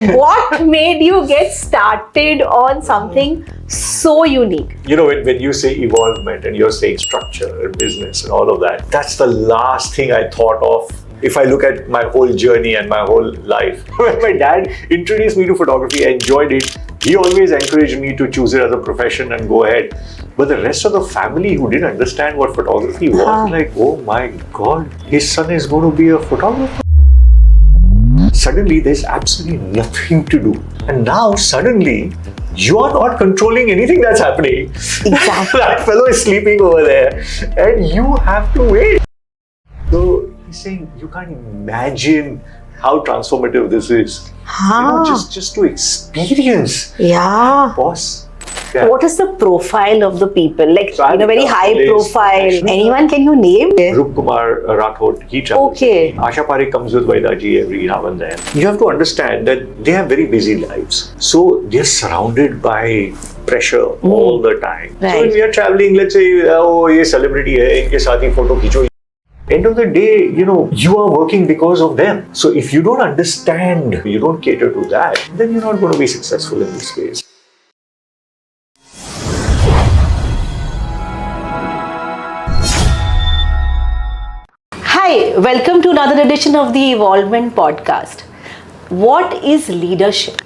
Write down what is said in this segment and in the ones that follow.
What made you get started on something so unique? You know, when you say evolvement and you're saying structure and business and all of that, that's the last thing I thought of. If I look at my whole journey and my whole life, when my dad introduced me to photography, I enjoyed it. He always encouraged me to choose it as a profession and go ahead. But the rest of the family who didn't understand what photography was, like, oh my God, his son is going to be a photographer. Suddenly, there's absolutely nothing to do. And now, suddenly, you are not controlling anything that's happening. Exactly. That fellow is sleeping over there, and you have to wait. So, he's saying, you can't imagine how transformative this is. You know, just to experience. Yeah. Boss. Yeah. What is the profile of the people? Like, so very high profile. Anyone can you name? Rup Kumar Rathod, he travels. Okay. Asha Parekh comes with Vaidaji every now and then. You have to understand that they have very busy lives. So they're surrounded by pressure all the time. Right. So when we are traveling, let's say, oh, ye celebrity hai, inke saath hi photo khicho. End of the day, you know, you are working because of them. So if you don't understand, you don't cater to that, then you're not going to be successful in this space. Hi, welcome to another edition of the E-volvement podcast. What is leadership?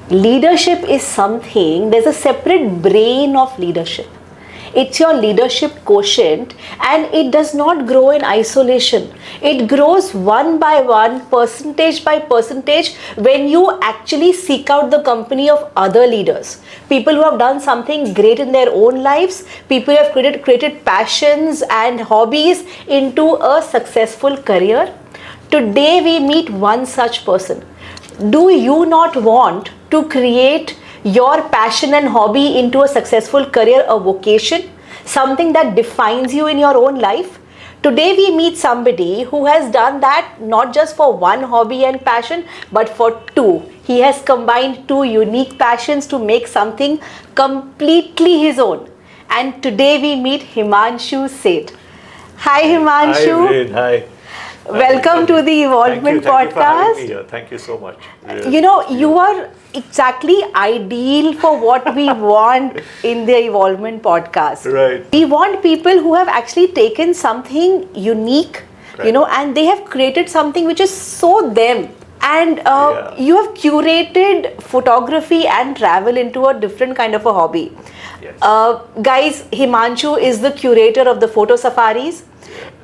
Leadership is something, there's a separate brain of leadership. It's your leadership quotient, and it does not grow in isolation. It grows one by one, percentage by percentage, when you actually seek out the company of other leaders. People who have done something great in their own lives, people who have created passions and hobbies into a successful career. Today we meet one such person. Do you not want to create your passion and hobby into a successful career, a vocation, something that defines you in your own life? Today we meet somebody who has done that not just for one hobby and passion, but for two. He has combined two unique passions to make something completely his own. And today we meet Himanshuu Sheth. Hi Himanshuu. Hi, Vin. Hi. Welcome to the E-volvement podcast. Thank you for having me here. Thank you so much. Really. You know, you are exactly ideal for what we want in the E-volvement podcast. Right. We want people who have actually taken something unique, right, you know, and they have created something which is so them. And you have curated photography and travel into a different kind of a hobby. Yes. Guys, Himanshuu is the curator of the Photosafaaris.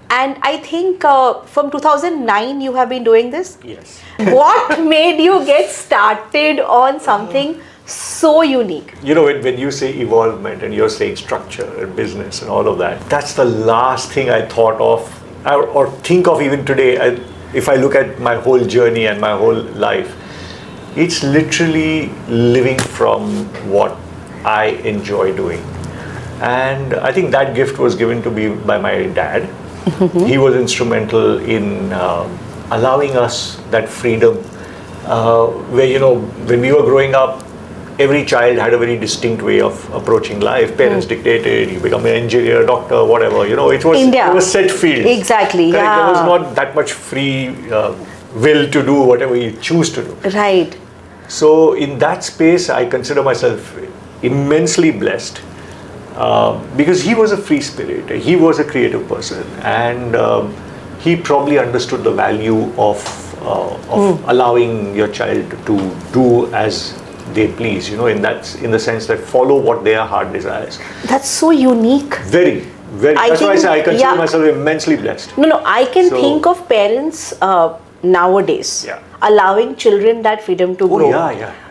And I think from 2009 you have been doing this? Yes. What made you get started on something so unique? You know, when you say evolvement and you're saying structure and business and all of that, that's the last thing I thought of or think of even today. If I look at my whole journey and my whole life, it's literally living from what I enjoy doing. And I think that gift was given to me by my dad. He was instrumental in allowing us that freedom where, you know, when we were growing up, every child had a very distinct way of approaching life. Parents dictated, you become an engineer, doctor, whatever, you know, it was set fields. Exactly. Correct? Yeah. There was not that much free will to do whatever you choose to do. Right. So in that space, I consider myself immensely blessed. Because he was a free spirit, he was a creative person, and he probably understood the value of allowing your child to do as they please, you know, in the sense that follow what their heart desires. That's so unique. Very. That's why I say I consider myself immensely blessed. No, I can think of parents nowadays allowing children that freedom to grow.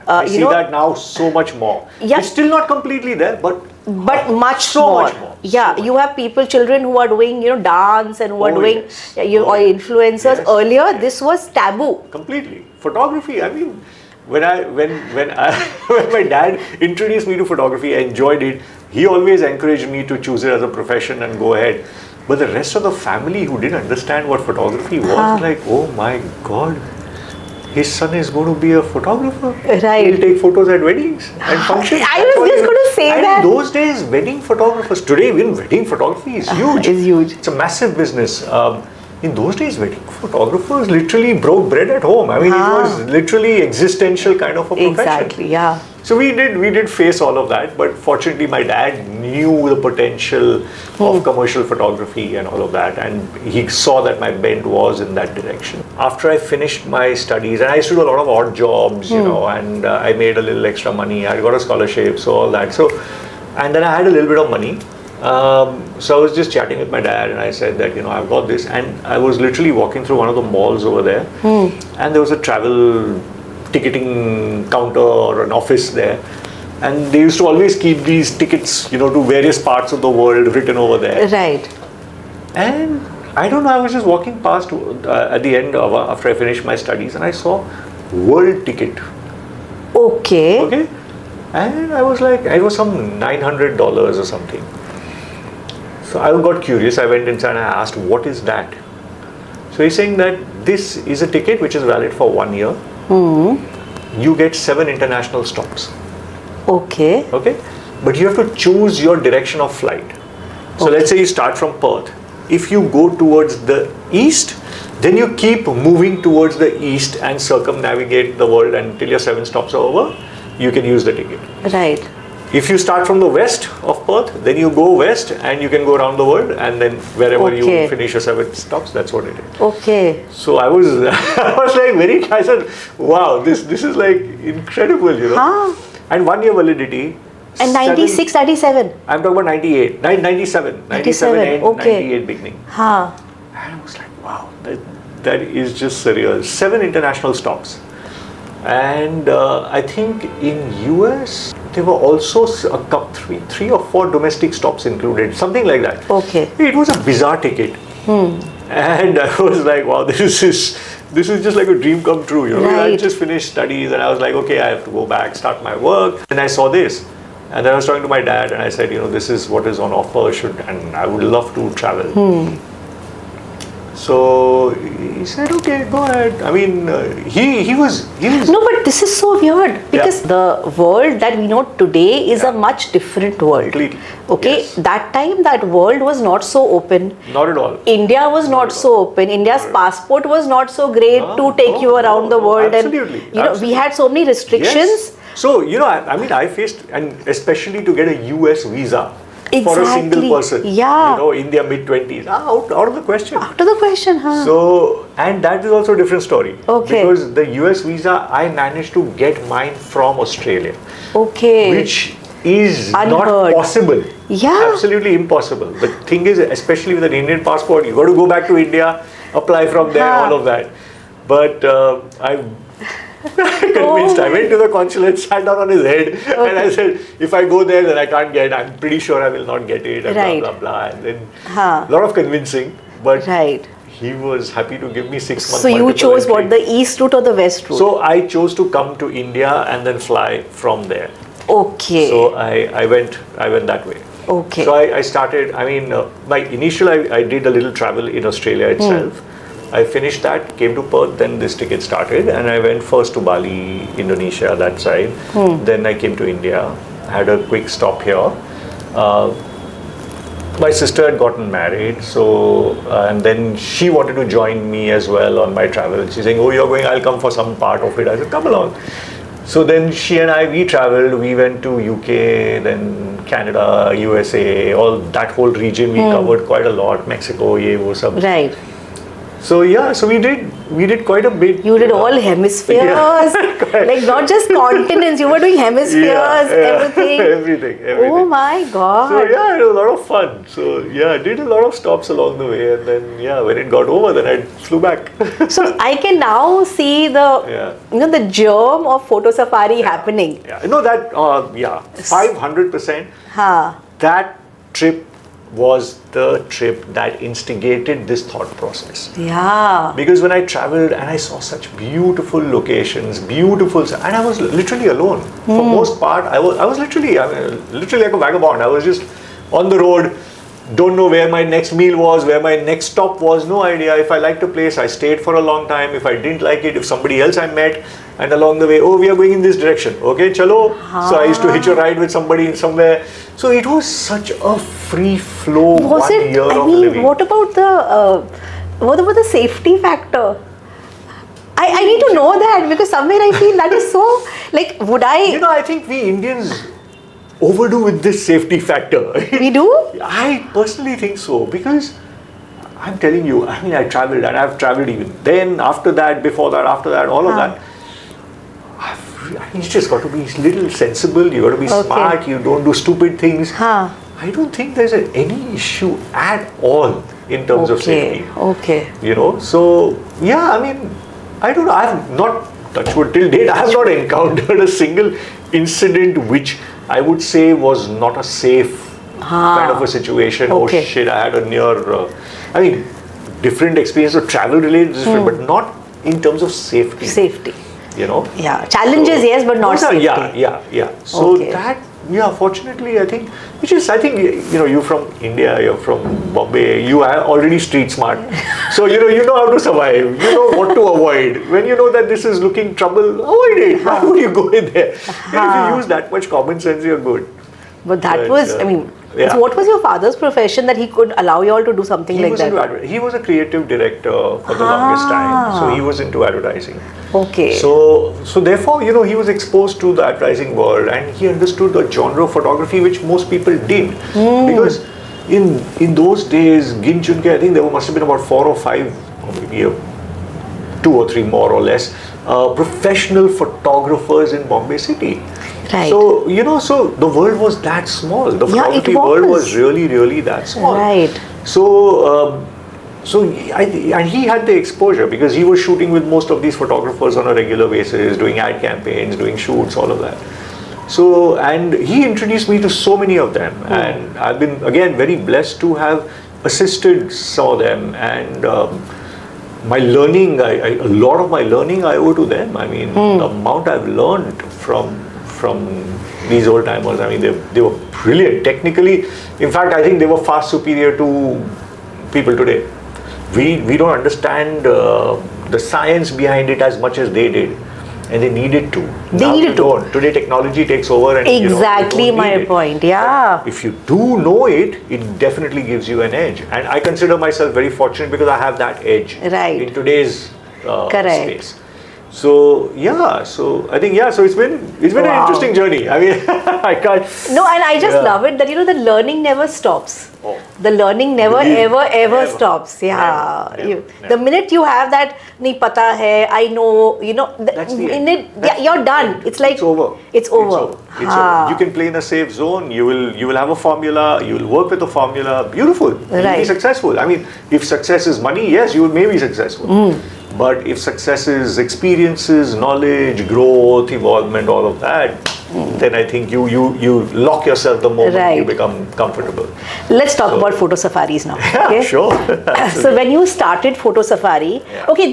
I see that now so much more. Yeah. It's still not completely there, but much so more. Much more. Yeah, so you much. have children who are doing, you know, dance and who are doing, or influencers. Yes. Earlier, this was taboo. Completely. Photography, I mean, when my dad introduced me to photography, I enjoyed it. He always encouraged me to choose it as a profession and go ahead. But the rest of the family who didn't understand what photography was, like, oh my God, his son is going to be a photographer. Right. He'll take photos at weddings and functions. I was just going to say that. In those days, wedding photographers, today even wedding photography is huge. It's huge. It's a massive business. in those days, wedding photographers literally broke bread at home. I mean, it was literally existential kind of a profession. Exactly, yeah. So we did face all of that, but fortunately my dad knew the potential of commercial photography and all of that, and he saw that my bent was in that direction. After I finished my studies, and I used to do a lot of odd jobs, you know, and I made a little extra money. I got a scholarship, so all that. So, and then I had a little bit of money. So I was just chatting with my dad, and I said that, you know, I've got this, and I was literally walking through one of the malls over there, and there was a travel ticketing counter or an office there, and they used to always keep these tickets, you know, to various parts of the world written over there. Right. And I don't know, I was just walking past at the end of after I finished my studies, and I saw world ticket. Okay. And I was like, it was some $900 or something. So I got curious. I went inside and I asked, what is that? So he's saying that this is a ticket which is valid for 1 year. You get 7 international stops. Okay. But you have to choose your direction of flight. So let's say you start from Perth. If you go towards the east, then you keep moving towards the east and circumnavigate the world until your 7 stops are over. You can use the ticket. Right. If you start from the west of Perth, then you go west and you can go around the world, and then wherever you finish your 7 stops, that's what it is. So I was like I said, wow, this is like incredible, you know. And 1 year validity. And 96, 97? I'm talking about 98, 97 and 98 beginning. And I was like, wow, that is just surreal. 7 international stops. And I think in US, there were also three or four domestic stops included, something like that. It was a bizarre ticket. And I was like, wow, this is just like a dream come true, you know. I just finished studies and I was like, okay, I have to go back, start my work. And I saw this. And then I was talking to my dad and I said, you know, this is what is on offer, and I would love to travel. So he said, okay, go ahead. I mean, he was... No, but this is so weird because the world that we know today is a much different world. Completely. That time that world was not so open. Not at all. India was not so open. India's passport was not so great to take you around the world. Absolutely. And, you know, we had so many restrictions. So, you know, I mean, I faced, and especially to get a US visa. For a single person, you know, in their mid-20s, out of the question. Out of the question, So, and that is also a different story. Because the US visa, I managed to get mine from Australia. Which is not possible. Absolutely impossible. The thing is, especially with an Indian passport, you got to go back to India, apply from there, all of that. But I convinced. I went to the consulate, sat down on his head, and I said, if I go there, then I can't get. I'm pretty sure I will not get it, and blah blah blah. And then a lot of convincing, but he was happy to give me 6 months. So you chose what, the east route or the west route? So I chose to come to India and then fly from there. So I went that way. So I started. I mean, my initial I did a little travel in Australia itself. I finished that, came to Perth, then this ticket started, and I went first to Bali, Indonesia, that side. Then I came to India, had a quick stop here. My sister had gotten married, so and then she wanted to join me as well on my travel. She's saying, oh, you're going, I'll come for some part of it. I said, come along. So then she and I, we traveled, we went to UK, then Canada, USA, all that whole region we covered quite a lot, Mexico, sab. So so we did quite a bit. You did all hemispheres, like not just continents. You were doing hemispheres, everything. Everything. Oh my God! So it was a lot of fun. So I did a lot of stops along the way, and then when it got over, then I flew back. So I can now see the you know, the germ of Photosafari happening. No, that 500%. That trip was the trip that instigated this thought process. Because when I traveled and I saw such beautiful locations, and I was literally alone. For most part, I was literally like a vagabond. I was just on the road, don't know where my next meal was, where my next stop was, no idea. If I liked a place, I stayed for a long time. If I didn't like it, if somebody else I met, and along the way, oh, we are going in this direction. Okay, chalo. So I used to hitch a ride with somebody somewhere. So it was such a free flow. Year of living. What about the What about the safety factor? I need to know that, because somewhere I feel that is so, like, would I... I think we Indians overdo with this safety factor. We do? I personally think so, because I'm telling you, I mean, I traveled, and I've traveled even then, after that, before that, after that, all of that. You just got to be a little sensible, you got to be smart, you don't do stupid things. I don't think there's any issue at all in terms of safety. So, yeah, I mean, I don't know, I have not, touch wood, till date, I have not encountered a single incident which I would say was not a safe kind of a situation. Oh shit, I had a near, I mean, different experience of travel related, but not in terms of safety. Yeah, challenges, yes, but not safety. Yeah. So that, fortunately, I think, you're from India, you're from Bombay, you are already street smart. So, you know how to survive, you know what to avoid. When you know that this is looking trouble, avoid it. Why would you go in there? If you use that much common sense, you're good. But that was, so what was your father's profession that he could allow you all to do something like that? He was a creative director for the longest time. So he was into advertising. So therefore, he was exposed to the advertising world, and he understood the genre of photography which most people didn't. Because in those days, Gin Chunke, I think there must have been about 4 or 5, or maybe 2 or 3 more or less, professional photographers in Bombay City. Right. So, so the world was that small. The photography world was really, really that small. Right. So, and he had the exposure because he was shooting with most of these photographers on a regular basis, doing ad campaigns, doing shoots, all of that. So, and he introduced me to so many of them, and I've been, again, very blessed to have assisted some of them, and my learning, a lot of my learning I owe to them. I mean, the amount I've learned from these old timers, I mean, they were brilliant technically. In fact, I think they were far superior to people today. We don't understand the science behind it as much as they did, and they needed to. Today technology takes over, and exactly my point. Yeah. But if you do know it, it definitely gives you an edge, and I consider myself very fortunate because I have that edge in today's space. So so I think so it's been an interesting journey. I mean, I can't. No, and I just love it that the learning never stops. The learning never ever stops. Yeah, never. The minute you have that, nahi pata hai, I know, that's the in it, you're done. It's like it's over. It's over. You can play in a safe zone. You will have a formula. You will work with a formula. Beautiful. You'll be successful. I mean, if success is money, yes, you may be successful. But if success is experiences, knowledge, growth, evolvement, all of that, then I think you lock yourself the moment you become comfortable. Let's talk about Photosafaaris now. Yeah, sure. So when you started Photosafari,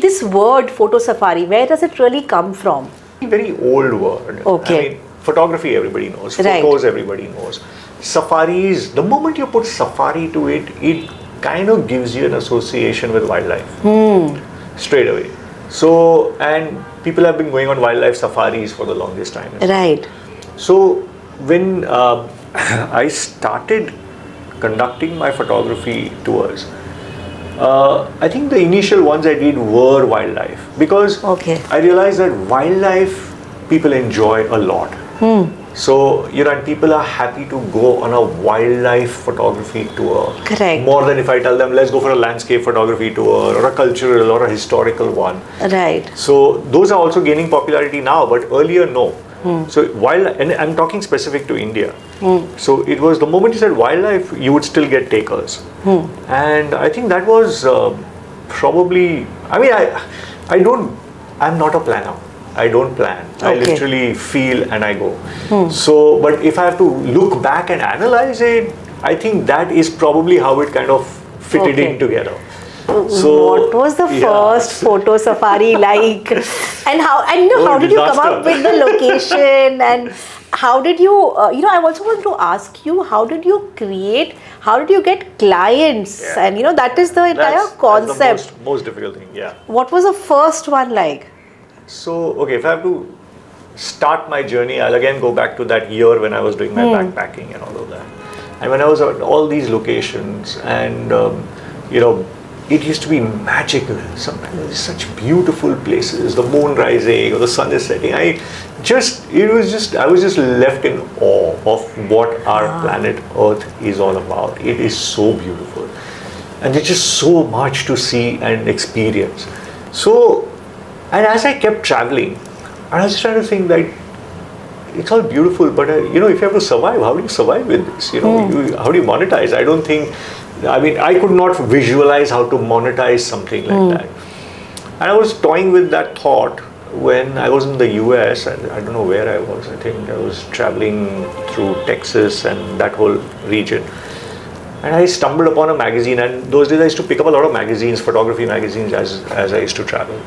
this word Photosafari, where does it really come from? A very old word. I mean, photography everybody knows. Photos everybody knows. Safaris, the moment you put safari to it, it kind of gives you an association with wildlife. Straight away. So, and people have been going on wildlife safaris for the longest time. Right. So, when I started conducting my photography tours, I think the initial ones I did were wildlife, because I realized that wildlife people enjoy a lot. So, and people are happy to go on a wildlife photography tour. Correct. More than if I tell them, let's go for a landscape photography tour or a cultural or a historical one. Right. So, those are also gaining popularity now, but earlier, no. So, and I'm talking specific to India. So, it was the moment you said wildlife, you would still get takers. And I think that was probably, I mean, I'm not a planner. I don't plan. I literally feel and I go. So, but if I have to look back and analyze it, I think that is probably how it kind of fitted in together. So, what was the first photo safari like, and how did you come up with the location, and how did you? I also want to ask you, how did you get clients, and that is the entire concept. That's the most difficult thing. Yeah. What was the first one like? So, if I have to start my journey, I'll again go back to that year when I was doing my backpacking and all of that. And when I was at all these locations, and it used to be magical. Sometimes there's such beautiful places, the moon rising or the sun is setting. I was just left in awe of what our planet Earth is all about. It is so beautiful. And there's just so much to see and experience. So, and as I kept traveling, I was trying to think that it's all beautiful, but if you have to survive, how do you survive with this? How do you monetize? I could not visualize how to monetize something like that. And I was toying with that thought when I was in the US. I don't know where I was. I think I was traveling through Texas and that whole region. And I stumbled upon a magazine, and those days I used to pick up a lot of magazines, photography magazines, as I used to travel.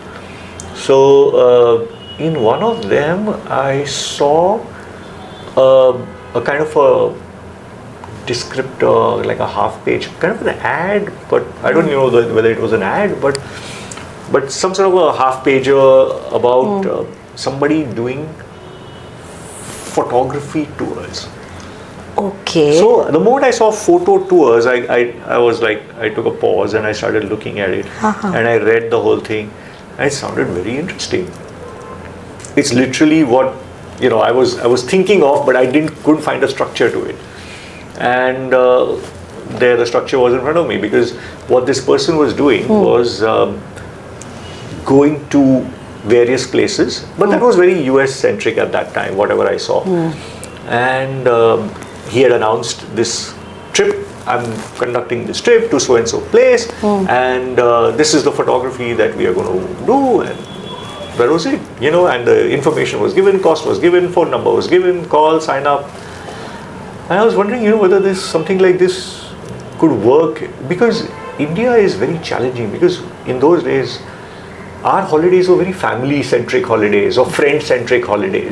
So in one of them, I saw a kind of a descriptor, like a half-page, kind of an ad, but I don't know whether it was an ad, but some sort of a half-pager about somebody doing photography tours. Okay. So the moment I saw photo tours, I was like, I took a pause and I started looking at it, and I read the whole thing, and it sounded very interesting. It's literally what I was thinking of, but I couldn't find a structure to it. And the structure was in front of me, because what this person was doing was going to various places, but that was very US centric at that time, whatever I saw. And he had announced this trip. I'm conducting this trip to so and so place, and this is the photography that we are going to do, and that was it. And the information was given, cost was given, phone number was given, call, sign up. And I was wondering, whether something like this could work, because India is very challenging, because in those days our holidays were very family-centric holidays or friend-centric holidays.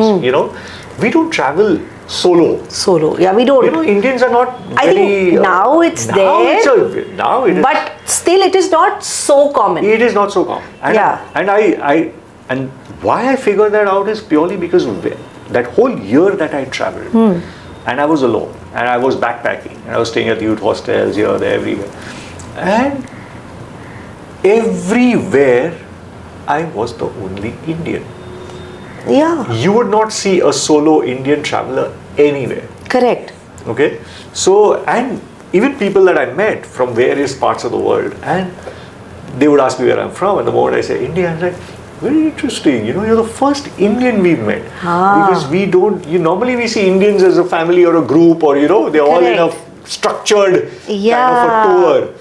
We don't travel solo. Yeah, we don't. Indians are not very... I think now it's there. Now it is. But still it is not so common. It is not so common. And and why I figured that out is purely because that whole year that I traveled, and I was alone, and I was backpacking, and I was staying at youth hostels here, there, everywhere. And everywhere I was the only Indian. Yeah. You would not see a solo Indian traveler anywhere. Correct. Okay. So, and even people that I met from various parts of the world, and they would ask me where I'm from, and the moment I say India, I'm like, very interesting. You're the first Indian we've met. Because we don't, normally we see Indians as a family or a group, or, they're all in a structured kind of a tour.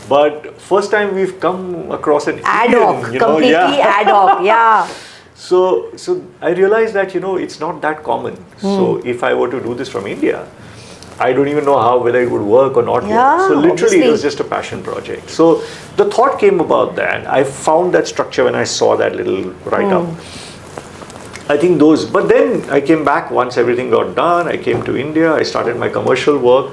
But first time we've come across an ad Indian, hoc, completely ad hoc, yeah. So I realized that, it's not that common. So if I were to do this from India, I don't even know whether it would work or not work. So literally obviously. It was just a passion project. So the thought came about that. I found that structure when I saw that little write-up. I think but then I came back once everything got done. I came to India, I started my commercial work,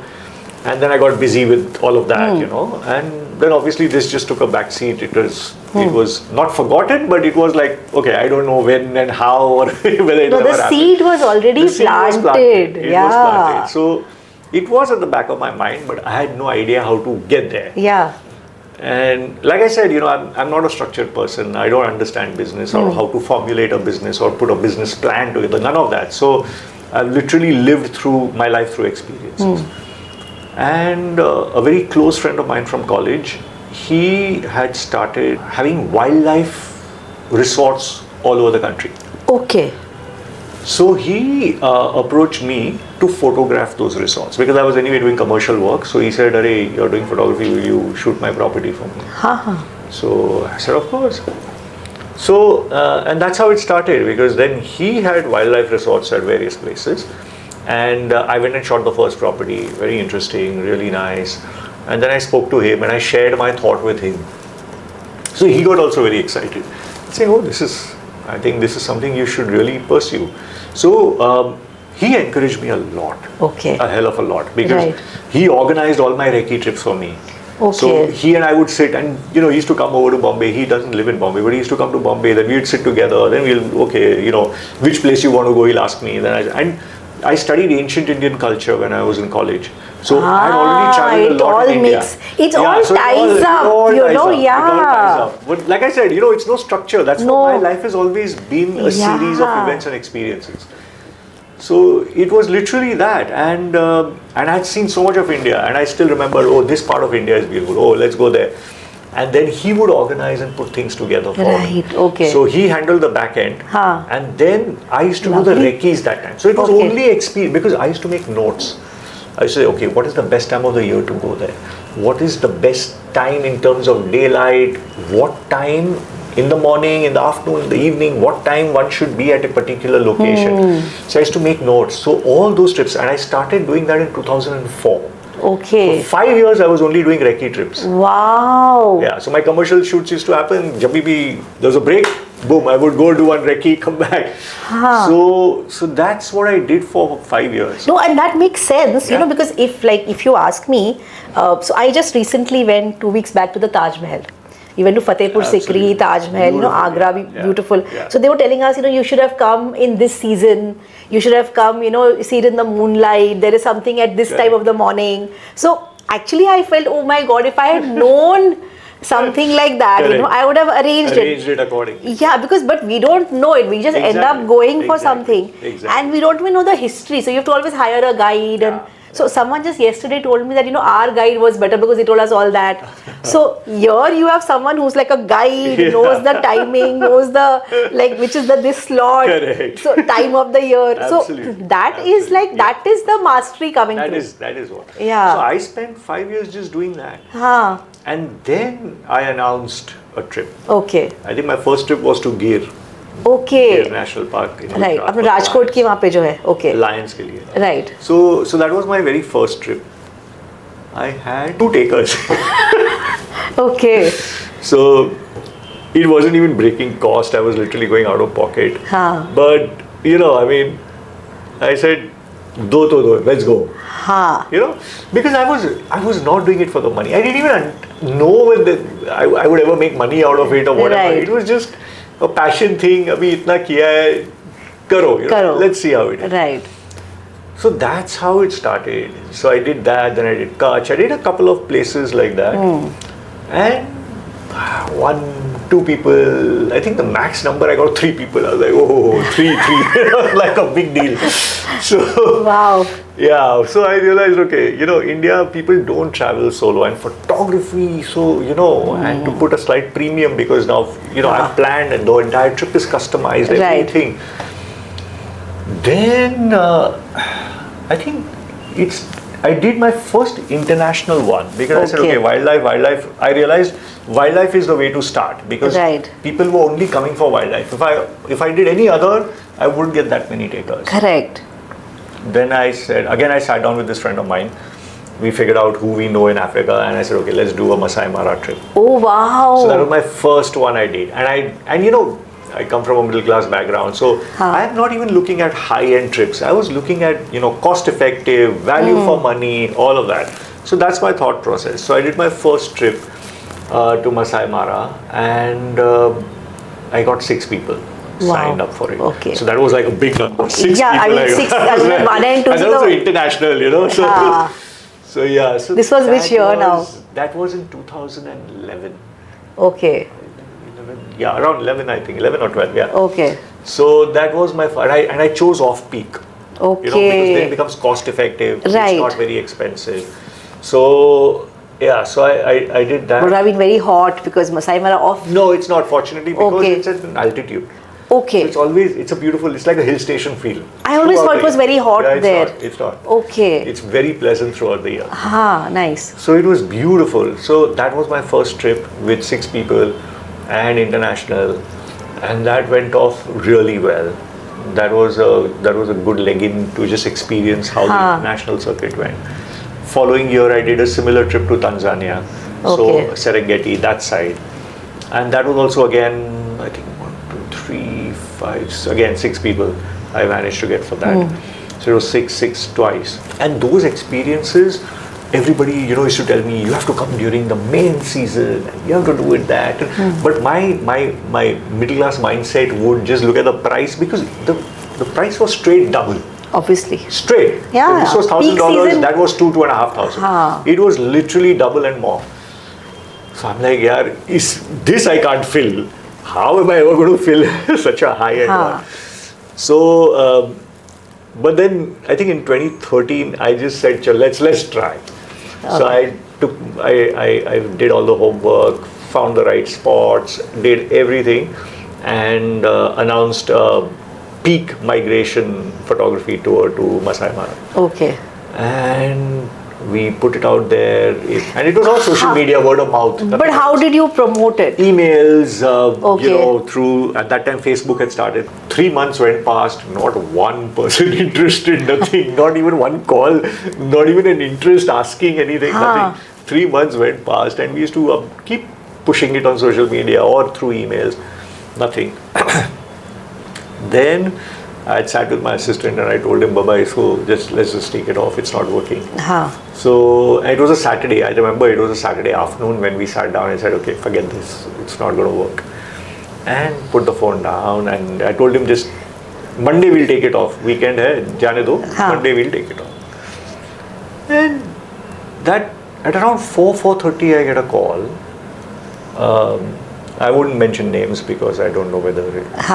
and then I got busy with all of that, and then obviously this just took a back seat. It was not forgotten, but it was like, okay, I don't know when and how, or whether it ever happened. The seed was already planted. It was planted. So it was at the back of my mind, but I had no idea how to get there. Yeah. And like I said, I'm not a structured person. I don't understand business or how to formulate a business or put a business plan together. None of that. So I've literally lived through my life through experiences. And a very close friend of mine from college, he had started having wildlife resorts all over the country. Okay. So he approached me to photograph those resorts, because I was anyway doing commercial work. So he said, "Arey, you're doing photography, will you shoot my property for me?" So I said, "Of course." So, and that's how it started, because then he had wildlife resorts at various places. And I went and shot the first property, very interesting, really nice. And then I spoke to him and I shared my thought with him. So he got also very excited, saying, "Oh, I think this is something you should really pursue." So he encouraged me a lot, a hell of a lot, because he organized all my recce trips for me. So he and I would sit, and he used to come over to Bombay. He doesn't live in Bombay, but he used to come to Bombay. Then we'd sit together. Then which place you want to go? He'll ask me. And I studied ancient Indian culture when I was in college. So I had already traveled a lot in India. It all ties up, you know, It all ties up. But like I said, you know, it's no structure. That's what my life has always been, a series of events and experiences. So it was literally that, and I'd seen so much of India, and I still remember, oh, this part of India is beautiful. Oh, let's go there. And then he would organize and put things together for me. Right, okay. So he handled the back end, and then I used to do the recce's that time. So it was only experience, because I used to make notes. I used to say, okay, what is the best time of the year to go there? What is the best time in terms of daylight? What time in the morning, in the afternoon, in the evening, what time one should be at a particular location? So I used to make notes. So all those trips, and I started doing that in 2004. Okay. For 5 years, I was only doing recce trips. Wow. Yeah, so my commercial shoots used to happen. Jabhi bhi there was a break, boom, I would go do one recce, come back. So that's what I did for 5 years. No, and that makes sense, you know, because if you ask me, so I just recently went 2 weeks back to the Taj Mahal. We went to Fatehpur Sikri, Taj Mahal, you know, Agra, beautiful. Yeah. So they were telling us, you know, you should have come in this season. You should have come, you know, see it in the moonlight. There is something at this time of the morning. So actually I felt, oh my God, if I had known something like that, you know, I would have arranged it accordingly. Yeah, but we don't know it. We just end up going for something. And we don't even know the history. So you have to always hire a guide. And so someone just yesterday told me that, you know, our guide was better because he told us all that. So here you have someone who's like a guide, knows the timing, knows the, like, which is this slot. Correct. So time of the year. Absolutely. So that is like, that is the mastery coming through. That is what. Yeah. So I spent 5 years just doing that. And then I announced a trip. Okay. I think my first trip was to Gir. Okay. Gir National Park. Right. अपने राजकोट के वहाँ पे जो है. Okay. Lions के लिए. Right. So that was my very first trip. I had 2 takers. Okay. So it wasn't even breaking cost. I was literally going out of pocket. But you know, I mean, I said, do, let's go. You know, because I was not doing it for the money. I didn't even know whether I would ever make money out of it or whatever. Right. It was just a passion thing. अभी इतना किया है, करो. You know, let's see how it is. Right. So that's how it started. So I did that. Then I did Kutch. I did a couple of places like that. And 1-2 people, I think the max number I got 3 people. I was like, oh, 3. It was like a big deal. So, wow. Yeah, so I realized, okay, you know, India, people don't travel solo, and photography, so, you know, I had to put a slight premium because now, you know, I've planned and the entire trip is customized, everything. Then, I think I did my first international one because I said, okay, wildlife. I realized wildlife is the way to start because people were only coming for wildlife. If I did any other, I wouldn't get that many takers. Correct. Then I said, again, I sat down with this friend of mine. We figured out who we know in Africa, and I said, okay, let's do a Masai Mara trip. Oh, wow. So that was my first one I did. And you know, I come from a middle class background, so I'm not even looking at high-end trips. I was looking at, you know, cost-effective, value for money, all of that. So that's my thought process. So I did my first trip to Masai Mara, and I got 6 people. Signed up for it. Okay. So that was like a big number. 6 people. I mean, 6. One and 2. And also international, you know. So yeah. So this was which year now? That was in 2011. Okay. 11, yeah, around 11, I think. 11 or 12, yeah. Okay. So that was my and I chose off peak. Okay. You know, because then it becomes cost effective. Right. It's not very expensive. So yeah, so I did that. Would have been very hot because Masai Mara off? No, it's not, fortunately, because it's at an altitude. Okay. So it's like a hill station feel. I always thought it was very hot there. It's not. Okay. It's very pleasant throughout the year. Nice. So it was beautiful. So that was my first trip with 6 people and international, and that went off really well. That was a good leg in to just experience how the international circuit went. Following year, I did a similar trip to Tanzania. So Serengeti, that side, and that was also again, I think 1, 2, 3, 5, again 6 people I managed to get for that. So it was 6 twice. And those experiences, everybody, you know, used to tell me, you have to come during the main season, and you have to do it that. But my middle class mindset would just look at the price because the price was straight double. Obviously. Straight. Yeah. This was Peak $1,000. season. That was $2,500. It was literally double and more. So I'm like, yeah, this I can't fill. How am I ever going to fill such a high-end one? So, but then I think in 2013 I just said, "Chal, let's try." So I did all the homework, found the right spots, did everything, and announced a peak migration photography tour to Masai Mara. Okay. And we put it out there, and it was all social media, word of mouth. But how did you promote it? Emails, through, at that time Facebook had started. 3 months went past, not one person interested, nothing, not even one call, not even an interest asking anything, nothing. 3 months went past, and we used to keep pushing it on social media or through emails, nothing. Then I had sat with my assistant and I told him, "Baba, so let's just take it off. It's not working." So it was a Saturday. I remember it was a Saturday afternoon when we sat down and said, "Okay, forget this. It's not going to work." And put the phone down. And I told him, "Just Monday we'll take it off. Weekend hai, jaane do. Monday we'll take it off." And that at around 4:30 I get a call. I wouldn't mention names because I don't know whether it's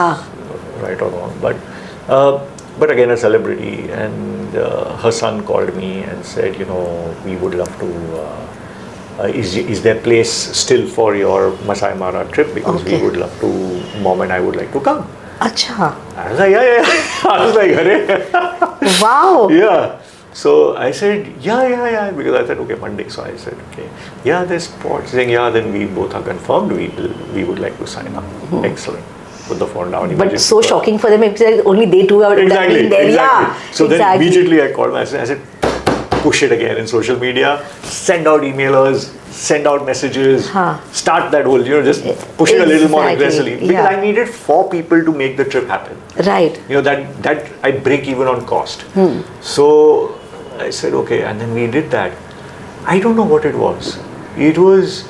right or wrong, but again a celebrity, and her son called me and said, "We would love to, is there place still for your Masai Mara trip, because we would love to, Mom and I would like to come." Acha. I was like, yeah. I was like, "Arey." Wow. Yeah. So I said, yeah, because I said, okay, Monday. So I said, okay, yeah, there's spots. Saying, yeah, then we both are confirmed. We would like to sign up. Excellent. Put the phone down. But so shocking for them because only they two are exactly. there. Yeah, so then immediately I called my assistant. I said, push it again in social media, send out emailers, send out messages, start that whole, just push it a little more aggressively, because I needed 4 people to make the trip happen. Right. That I break even on cost. So I said, okay, and then we did that. I don't know what it was. It was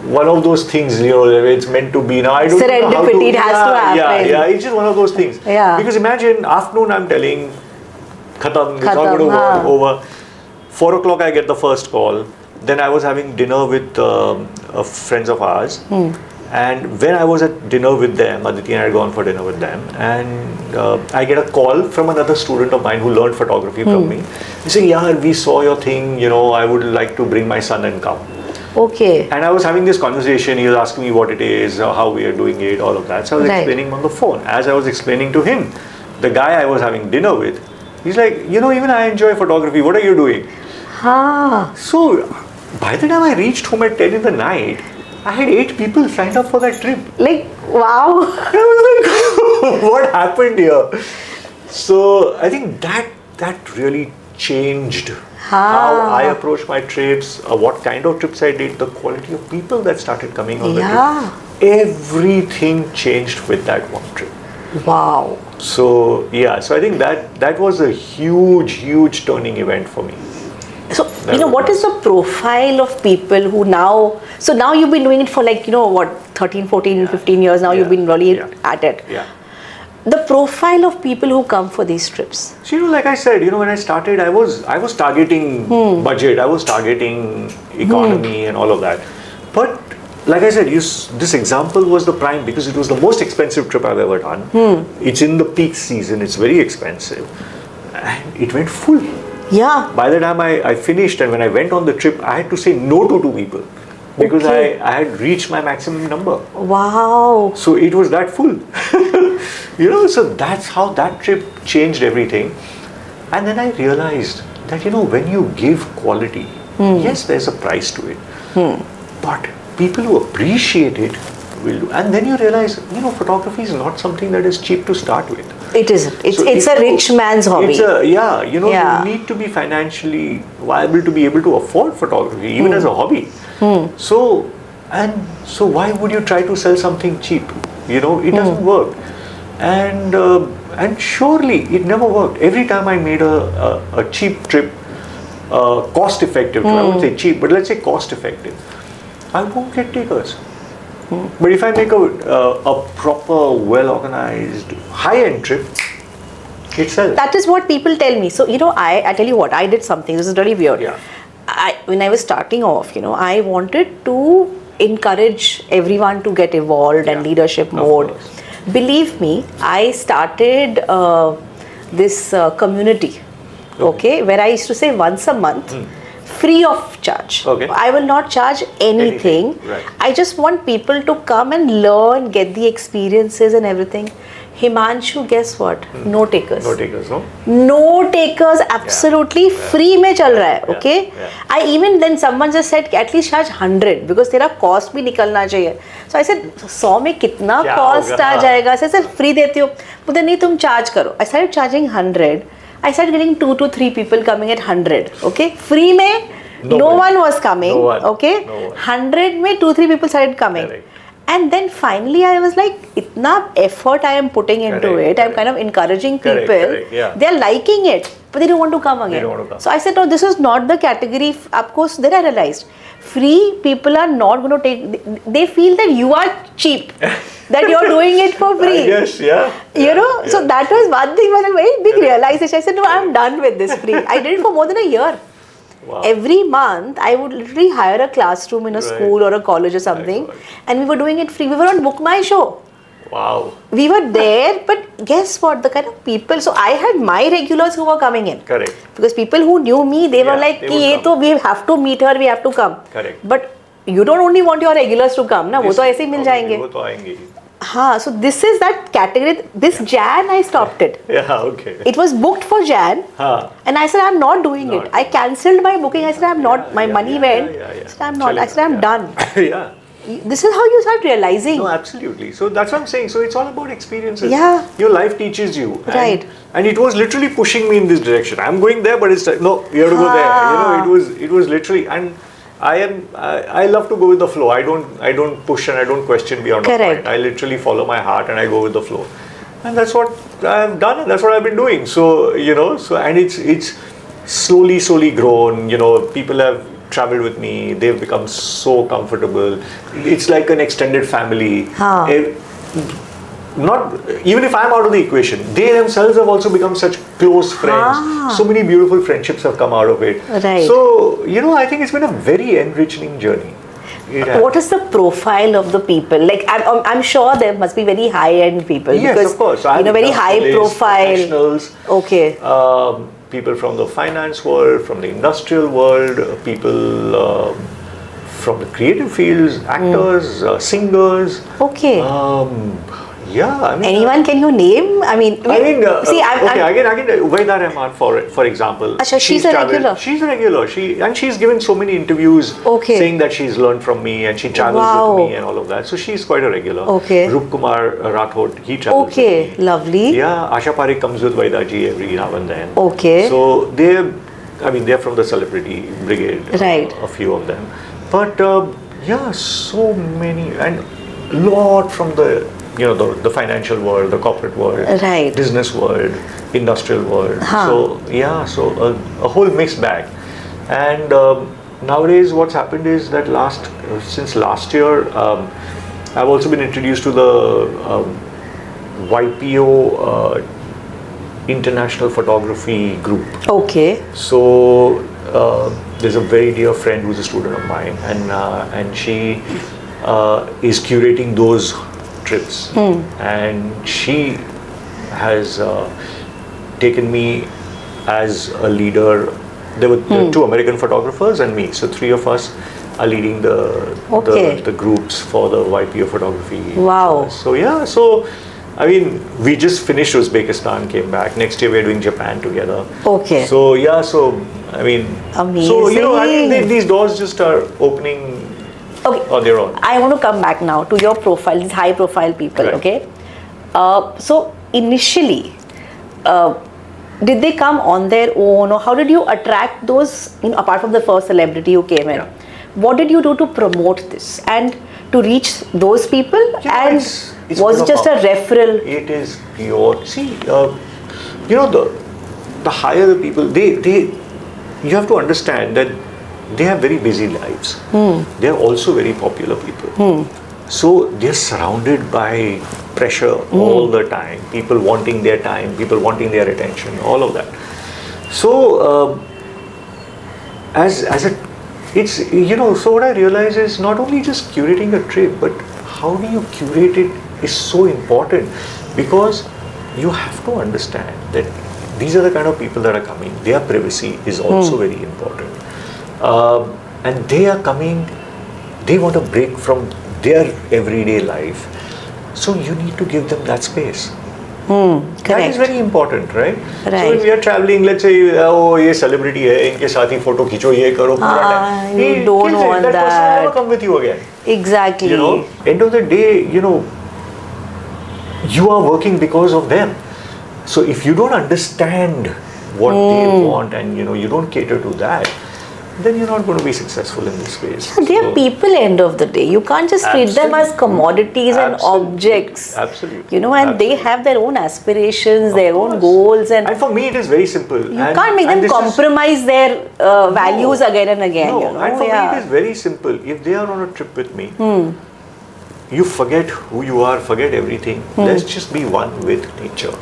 one of those things, it's meant to be. Now I don't know how to. It has to happen. Yeah, it's just one of those things. Yeah. Because imagine, afternoon I'm telling, Khatam, it's not going to work, over. 4 o'clock I get the first call. Then I was having dinner with friends of ours. And when I was at dinner with them, Aditi and I had gone for dinner with them, and I get a call from another student of mine who learned photography from me. He said, "Yeah, we saw your thing, I would like to bring my son and come." Okay. And I was having this conversation. He was asking me what it is, how we are doing it, all of that. So I was explaining on the phone. As I was explaining to him, the guy I was having dinner with, he's like, "Even I enjoy photography. What are you doing?" So by the time I reached home at 10 in the night, I had 8 people signed up for that trip. Like, wow. I was like, what happened here? So I think that really changed how I approach my trips, what kind of trips I did, the quality of people that started coming on the trip. Everything changed with that one trip. Wow. So I think that was a huge turning event for me. So, what is the profile of people who now, so now you've been doing it for 13, 14, 15 years now, you've been really at it. Yeah. The profile of people who come for these trips. So, like I said, when I started, I was targeting budget, I was targeting economy and all of that. But like I said, this example was the prime, because it was the most expensive trip I've ever done. It's in the peak season, it's very expensive. And it went full. Yeah. By the time I finished, and when I went on the trip, I had to say no to 2 people. Because I had reached my maximum number. Wow. So it was that full. So that's how that trip changed everything. And then I realized that, when you give quality, yes, there's a price to it. But people who appreciate it will do. And then you realize, photography is not something that is cheap to start with. It isn't. It's a rich man's hobby. You need to be financially viable to be able to afford photography, even as a hobby. So why would you try to sell something cheap? It doesn't work. And surely it never worked. Every time I made a cheap trip, cost effective, I wouldn't say cheap, but let's say cost effective, I won't get takers. But if I make a proper, well organized, high end trip, itself. That is what people tell me. So, I tell you what, I did something. This is really weird. Yeah. When I was starting off, I wanted to encourage everyone to get evolved and leadership mode. Course. Believe me, I started this community, okay, where I used to say once a month, free of charge. Okay. I will not charge anything. Right. I just want people to come and learn, get the experiences and everything. Himanshuu, guess what? No takers. No takers, no? No takers, absolutely free में चल रहा है, okay? I even then someone just said at least charge 100 because तेरा cost भी निकलना चाहिए. So I said 100 में कितना cost आ जाएगा? I said free देती हो. बोलते नहीं तुम charge करो. I started charging 100. I started getting 2 to 3 people coming at 100, okay? Free में no one was coming, okay? 100 में 2-3 people started coming. Correct. And then finally I was like, itna effort I am putting into it. I'm kind of encouraging people. They're liking it, but they don't want to come again. So I said, no, this is not the category. Of course, then I realized, free people are not going to take, they feel that you are cheap. That you're doing it for free. Yes, yeah. So that was one thing, was a very big realization. I said, no, I'm done with this free. I did it for more than a year. Wow. Every month, I would literally hire a classroom in a school or a college or something, and we were doing it free. We were on Book My Show. Wow. We were there, but guess what? The kind of people. So I had my regulars who were coming in. Correct. Because people who knew me, they were like, "Ki to we have to meet her. We have to come." Correct. But you don't only want your regulars to come, na? वो तो ऐसे ही मिल जाएंगे. वो तो आएंगे. So this is that category. This Jan, I stopped it. Yeah, okay. It was booked for Jan, and I said, I'm not doing it. I cancelled my booking. I said, I'm not. My money went. I said, I'm not. I said, I'm done. Yeah. This is how you start realizing. No, absolutely. So that's what I'm saying. So it's all about experiences. Yeah. Your life teaches you. Right. And it was literally pushing me in this direction. I'm going there, but it's like, no, you have to go there. It was literally, and I love to go with the flow. I don't push and I don't question beyond a point. I literally follow my heart and I go with the flow. And that's what I've done, and that's what I've been doing. So, and it's slowly grown. People have traveled with me. They've become so comfortable. It's like an extended family. Not even if I'm out of the equation, they themselves have also become such close friends. So many beautiful friendships have come out of it. Right. So, I think it's been a very enriching journey. What is the profile of the people? Like, I'm sure there must be very high-end people. Yes, because, of course. Very high profile. Professionals. Okay. People from the finance world, from the industrial world, people from the creative fields, actors, singers. Okay. Yeah, anyone can you name? See, again, Vaida Rahman, for example. She's a regular. She's a regular. She's given so many interviews saying that she's learned from me and she travels with me and all of that. So she's quite a regular. Okay. Rup Kumar Rathod, he travels with me. Lovely. Yeah, Asha Parekh comes with Vaida ji every now and then. Okay. So they're from the celebrity brigade. Right. A few of them. But so many, and a lot from the the financial world, the corporate world, business world, industrial world. So a whole mixed bag. And nowadays what's happened is that since last year, I've also been introduced to the YPO International Photography Group. Okay. So there's a very dear friend who's a student of mine, and she is curating those trips, and she has taken me as a leader. There were 2 American photographers and me, so 3 of us are leading the groups for the YPO photography. Wow. So we just finished Uzbekistan, came back. Next year we're doing Japan together. Okay. So amazing. So these doors just are opening. Okay. On their own. I want to come back now to your profile, these high profile people, okay? So initially, did they come on their own, or how did you attract those, apart from the first celebrity who came in? What did you do to promote this and to reach those people? And was it just a referral? It is pure. See, the higher the people, you have to understand that they have very busy lives. They are also very popular people. So they're surrounded by pressure all the time, people wanting their time, people wanting their attention, all of that. So as a it's, so what I realize is not only just curating a trip, but how do you curate it is so important, because you have to understand that these are the kind of people that are coming. Their privacy is also very important. And they are coming, they want a break from their everyday life. So you need to give them that space. That is very important, right? So when we are traveling, let's say, oh, ये celebrity है, इनके साथ ही photo खींचो, ये करो, you don't want that person will never come with you again. Exactly. End of the day, you are working because of them. So if you don't understand what they want, and you don't cater to that, then you're not going to be successful in this space. They are people, end of the day. You can't just treat them as commodities and objects. Absolutely. And they have their own aspirations, their own goals. And for me, it is very simple. You can't make them compromise their values again and again. No, and for me, it is very simple. If they are on a trip with me, you forget who you are, forget everything. Let's just be one with nature.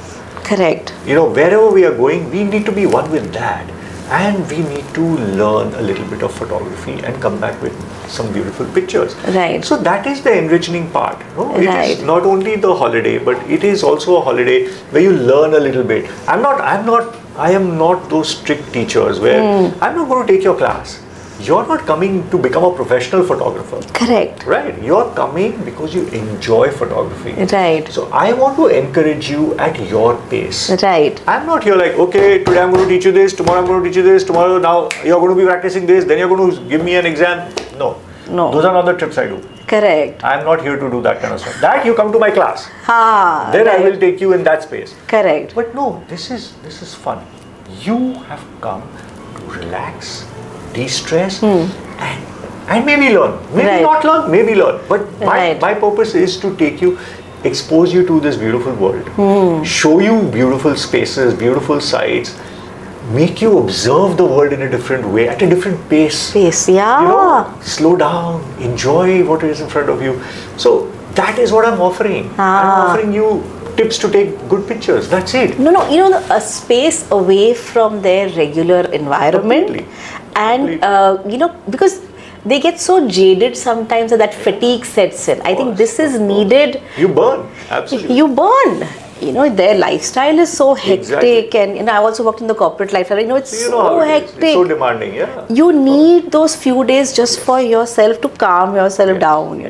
Correct. Wherever we are going, we need to be one with that. And we need to learn a little bit of photography and come back with some beautiful pictures. Right. So that is the enriching part. It is not only the holiday, but it is also a holiday where you learn a little bit. I am not those strict teachers where I'm not going to take your class. You're not coming to become a professional photographer. Correct. Right. You're coming because you enjoy photography. Right. So I want to encourage you at your pace. Right. I'm not here like, okay, today I'm going to teach you this, tomorrow I'm going to teach you this, tomorrow now you're going to be practicing this, then you're going to give me an exam. No. Those are not the trips I do. Correct. I'm not here to do that kind of stuff. That you come to my class. Then I will take you in that space. Correct. But no, this is fun. You have come to relax, de-stress, and maybe learn. Maybe not learn, maybe learn. But my purpose is to take you, expose you to this beautiful world, show you beautiful spaces, beautiful sights, make you observe the world in a different way, at a different pace. Slow down, enjoy what is in front of you. So that is what I'm offering. I'm offering you tips to take good pictures. That's it. A space away from their regular environment. Completely. And because they get so jaded sometimes that fatigue sets in. I think this is needed. You burn. Absolutely. You burn. Their lifestyle is so hectic, and I also worked in the corporate lifestyle. It's so hectic. It's so demanding, You need those few days just for yourself to calm yourself down,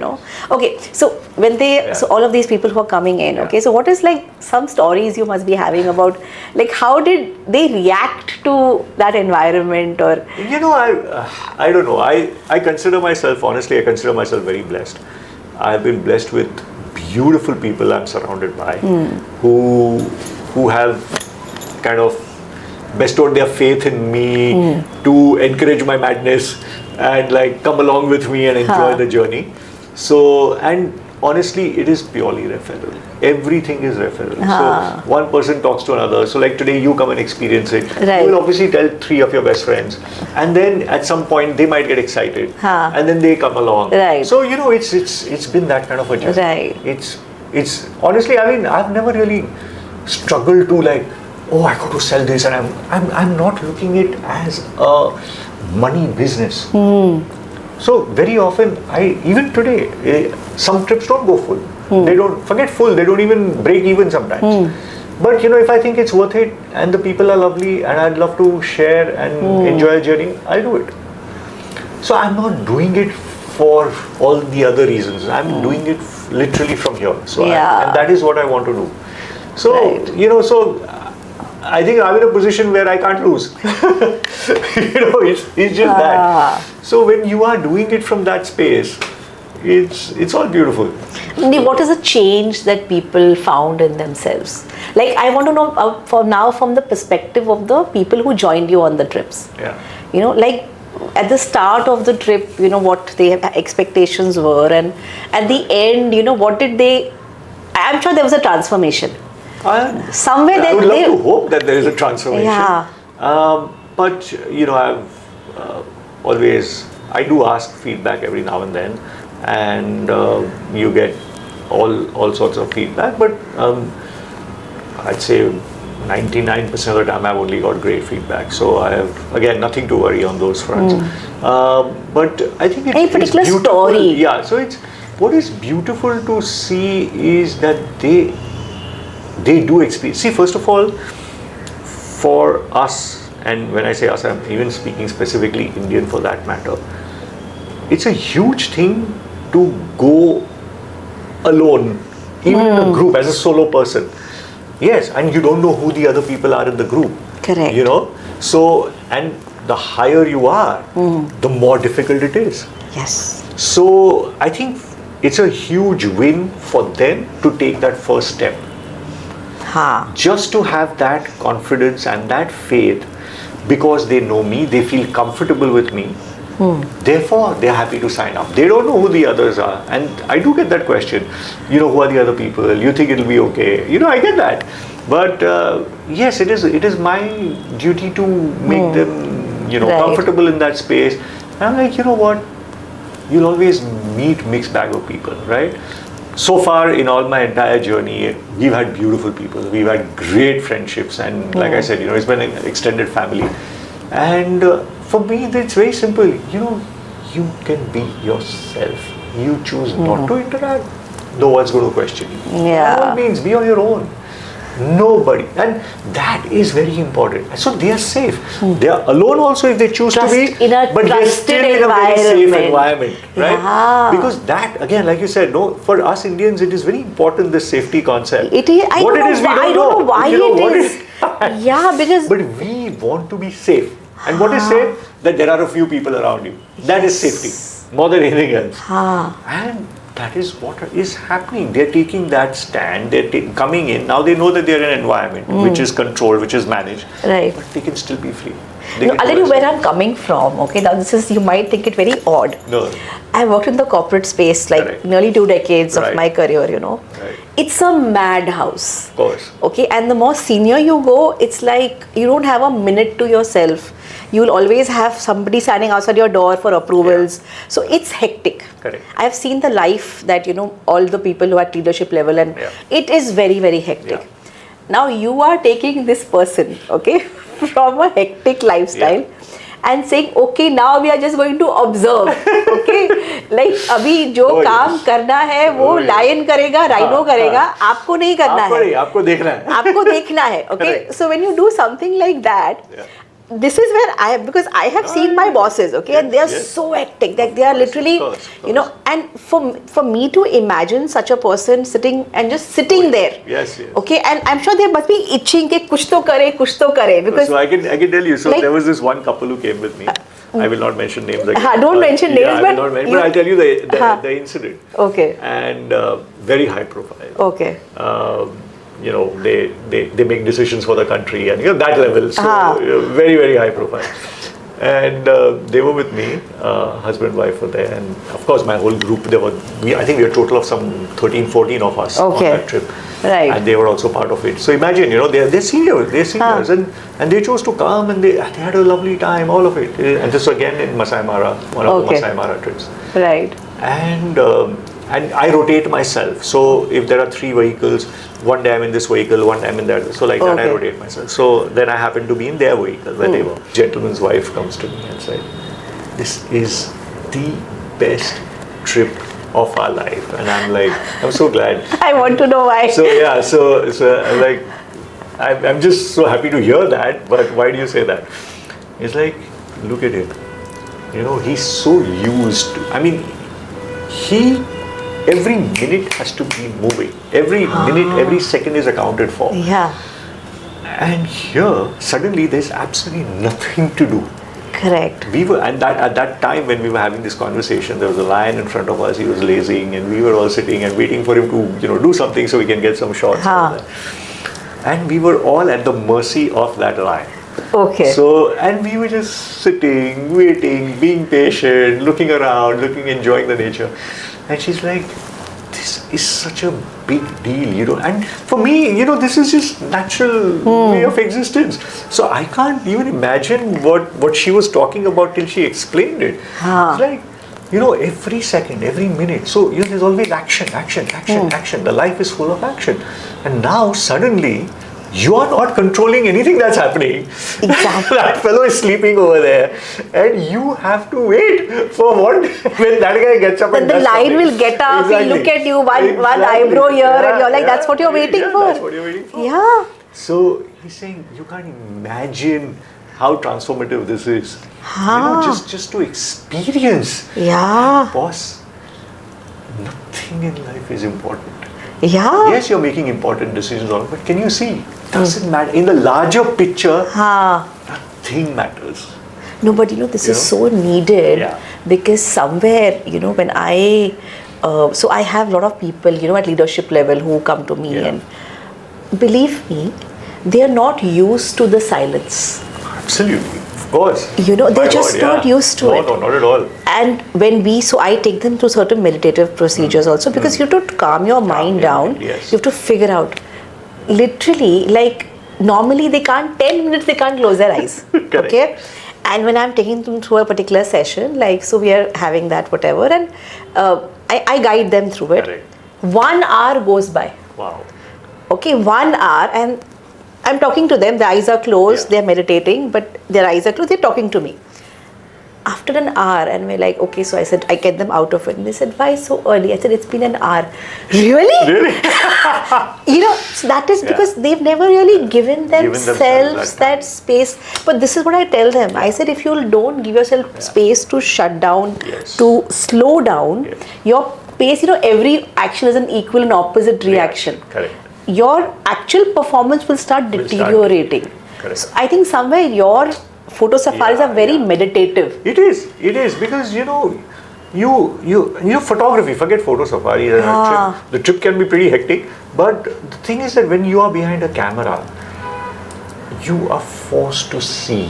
Okay, so when so all of these people who are coming in, okay, so what is like some stories you must be having about, like, how did they react to that environment? Or I don't know. I consider myself very blessed. I've been blessed with beautiful people I'm surrounded by, who have kind of bestowed their faith in me to encourage my madness and like come along with me and enjoy the journey. So, and honestly, it is purely referral. Everything is referral. So one person talks to another. So like today you come and experience it. You will obviously tell 3 of your best friends, and then at some point they might get excited, and then they come along. So it's been that kind of a journey. It's honestly, I mean, I've never really struggled to like, oh, I got to sell this, and I'm not looking it as a money business. So very often, even today, some trips don't go full. They don't forget full. They don't even break even sometimes. But if I think it's worth it and the people are lovely and I'd love to share and enjoy a journey, I'll do it. So I'm not doing it for all the other reasons. I'm doing it literally from here. So and that is what I want to do. So so I think I'm in a position where I can't lose. It's just that. So when you are doing it from that space, it's all beautiful. What is the change that people found in themselves? Like, I want to know from the perspective of the people who joined you on the trips. Like at the start of the trip, what their expectations were, and at the end, what did they? I'm sure there was a transformation. Somewhere I would love to hope that there is a transformation. But I've always, I do ask feedback every now and then, and you get all sorts of feedback. But I'd say 99% of the time I've only got great feedback. So I have, again, nothing to worry on those fronts. But I think Any particular it's beautiful. story? Yeah, so it's, what is beautiful to see is that they do experience. See, first of all, for us, and when I say us, I'm even speaking specifically Indian for that matter, it's a huge thing to go alone, even in a group, as a solo person. Yes, and you don't know who the other people are in the group. Correct. You know, so, and the higher you are, the more difficult it is. Yes. So I think it's a huge win for them to take that first step. Just to have that confidence and that faith, because they know me, they feel comfortable with me. Therefore, they're happy to sign up. They don't know who the others are. And I do get that question. You know, who are the other people? You think it'll be okay? You know, I get that. But yes, it is my duty to make them, you know, comfortable in that space. And I'm like, you know what? You'll always meet mixed bag of people, right? So far in all my entire journey, we've had beautiful people. We've had great friendships. And like I said, you know, it's been an extended family. And for me, it's very simple. You know, you can be yourself. You choose not to interact. No one's going to question you. Yeah. By all means, be on your own. Nobody. And that is very important. So they are safe. They are alone also if they choose to be. But they're still in a very safe environment. Right? Yeah. Because that, again, like you said, no, for us Indians, it is very important, this safety concept. It is. I don't know why it is. Yeah, because. But we want to be safe. And what is safe? That there are a few people around you. That is safety, more than anything else. And that is what is happening. They're taking that stand. They're coming in. Now they know that they're in an environment which is controlled, which is managed. Right. But they can still be free. No, I'll tell you where I'm coming from. Okay, now this is, you might think it very odd. No. I worked in the corporate space like nearly 2 decades of my career, you know. Right. It's a madhouse. Of course. Okay, and the more senior you go, it's like you don't have a minute to yourself. You'll always have somebody standing outside your door for approvals. So it's hectic. Correct. I've seen the life that, you know, all the people who are at leadership level, and it is very, very hectic. Yeah. Now you are taking this person, okay, from a hectic lifestyle and saying, okay, now we are just going to observe, okay, like अभी जो काम करना है वो lion करेगा, rhino करेगा, आपको नहीं करना है, आपको देखना है, आपको देखना है, okay. So when you do something like that, this is where because I have seen my bosses, okay, and they are so hectic that they are literally, you know, and for me to imagine such a person sitting and just sitting there, okay, and I'm sure they must be itching कि कुछ तो करे, because so I can tell you. So like, there was this one couple who came with me. I will not mention names again. Don't mention names, but I'll tell you the incident. Okay. And very high profile. Okay. You know, they make decisions for the country, and you know that level. So very, very high profile. And they were with me, husband, wife were there, and of course my whole group. I think we were a total of some 13, 14 of us on that trip. Right. And they were also part of it. So imagine, you know, they're seniors, and they chose to come, and they had a lovely time, all of it. And this again in Masai Mara, one of the Masai Mara trips. Right. And I rotate myself. So if there are 3 vehicles, one day I'm in this vehicle, one day I'm in that. So like that I rotate myself. So then I happen to be in their vehicle where they were. Gentleman's wife comes to me and said, "This is the best trip of our life." And I'm like, I'm so glad. I want to know why. So yeah, so like, I'm just so happy to hear that. But why do you say that? It's like, look at him. You know, he's so used to. I mean, every minute has to be moving. Every minute, every second is accounted for. Yeah. And here, suddenly, there's absolutely nothing to do. Correct. We were, and at that time when we were having this conversation, there was a lion in front of us. He was lazing, and we were all sitting and waiting for him to, you know, do something so we can get some shots. And we were all at the mercy of that lion. Okay. So, and we were just sitting, waiting, being patient, looking around, enjoying the nature. And she's like, this is such a big deal, you know. And for me, you know, this is just natural way of existence. So I can't even imagine what she was talking about till she explained it. It's like, every second, every minute. So, there's always action. The life is full of action. And now, suddenly, you are not controlling anything that's happening. Exactly. That fellow is sleeping over there. And you have to wait for when that guy gets up then and the does line something. will get up, Exactly. he'll look at you, one eyebrow here, and you're like, that's what you're waiting for. That's what you're waiting for. Yeah. So, he's saying, you can't imagine how transformative this is. Just to experience. Yeah. Boss, nothing in life is important. Yeah. Yes, you're making important decisions, but can you see? Doesn't matter. In the larger picture, nothing matters. No, but this is so needed because somewhere, when so I have a lot of people, at leadership level who come to me and believe me, they are not used to the silence. Absolutely. Of course. They're just not used to it. No, not at all. And so I take them through certain meditative procedures also because you have to calm your mind down. Yes. You have to figure out. Literally, like normally 10 minutes they can't close their eyes. Okay? And when I'm taking them through a particular session, so we are having that whatever, and I guide them through it. Correct. 1 hour goes by. Wow. Okay, 1 hour, and I'm talking to them, their eyes are closed, they're meditating, but their eyes are closed, they're talking to me. After an hour, and we're like, okay, so I said, I get them out of it. And they said, why so early? I said, it's been an hour. Really? Really? So that is because they've never really given themselves that space. But this is what I tell them. I said, if you don't give yourself space to shut down, to slow down, your pace, every action is an equal and opposite reaction. Correct. Your actual performance will start deteriorating. Correct. So I think somewhere your Photosafaris are very meditative. It is because photography. Forget Photosafari. The trip can be pretty hectic. But the thing is that when you are behind a camera, you are forced to see.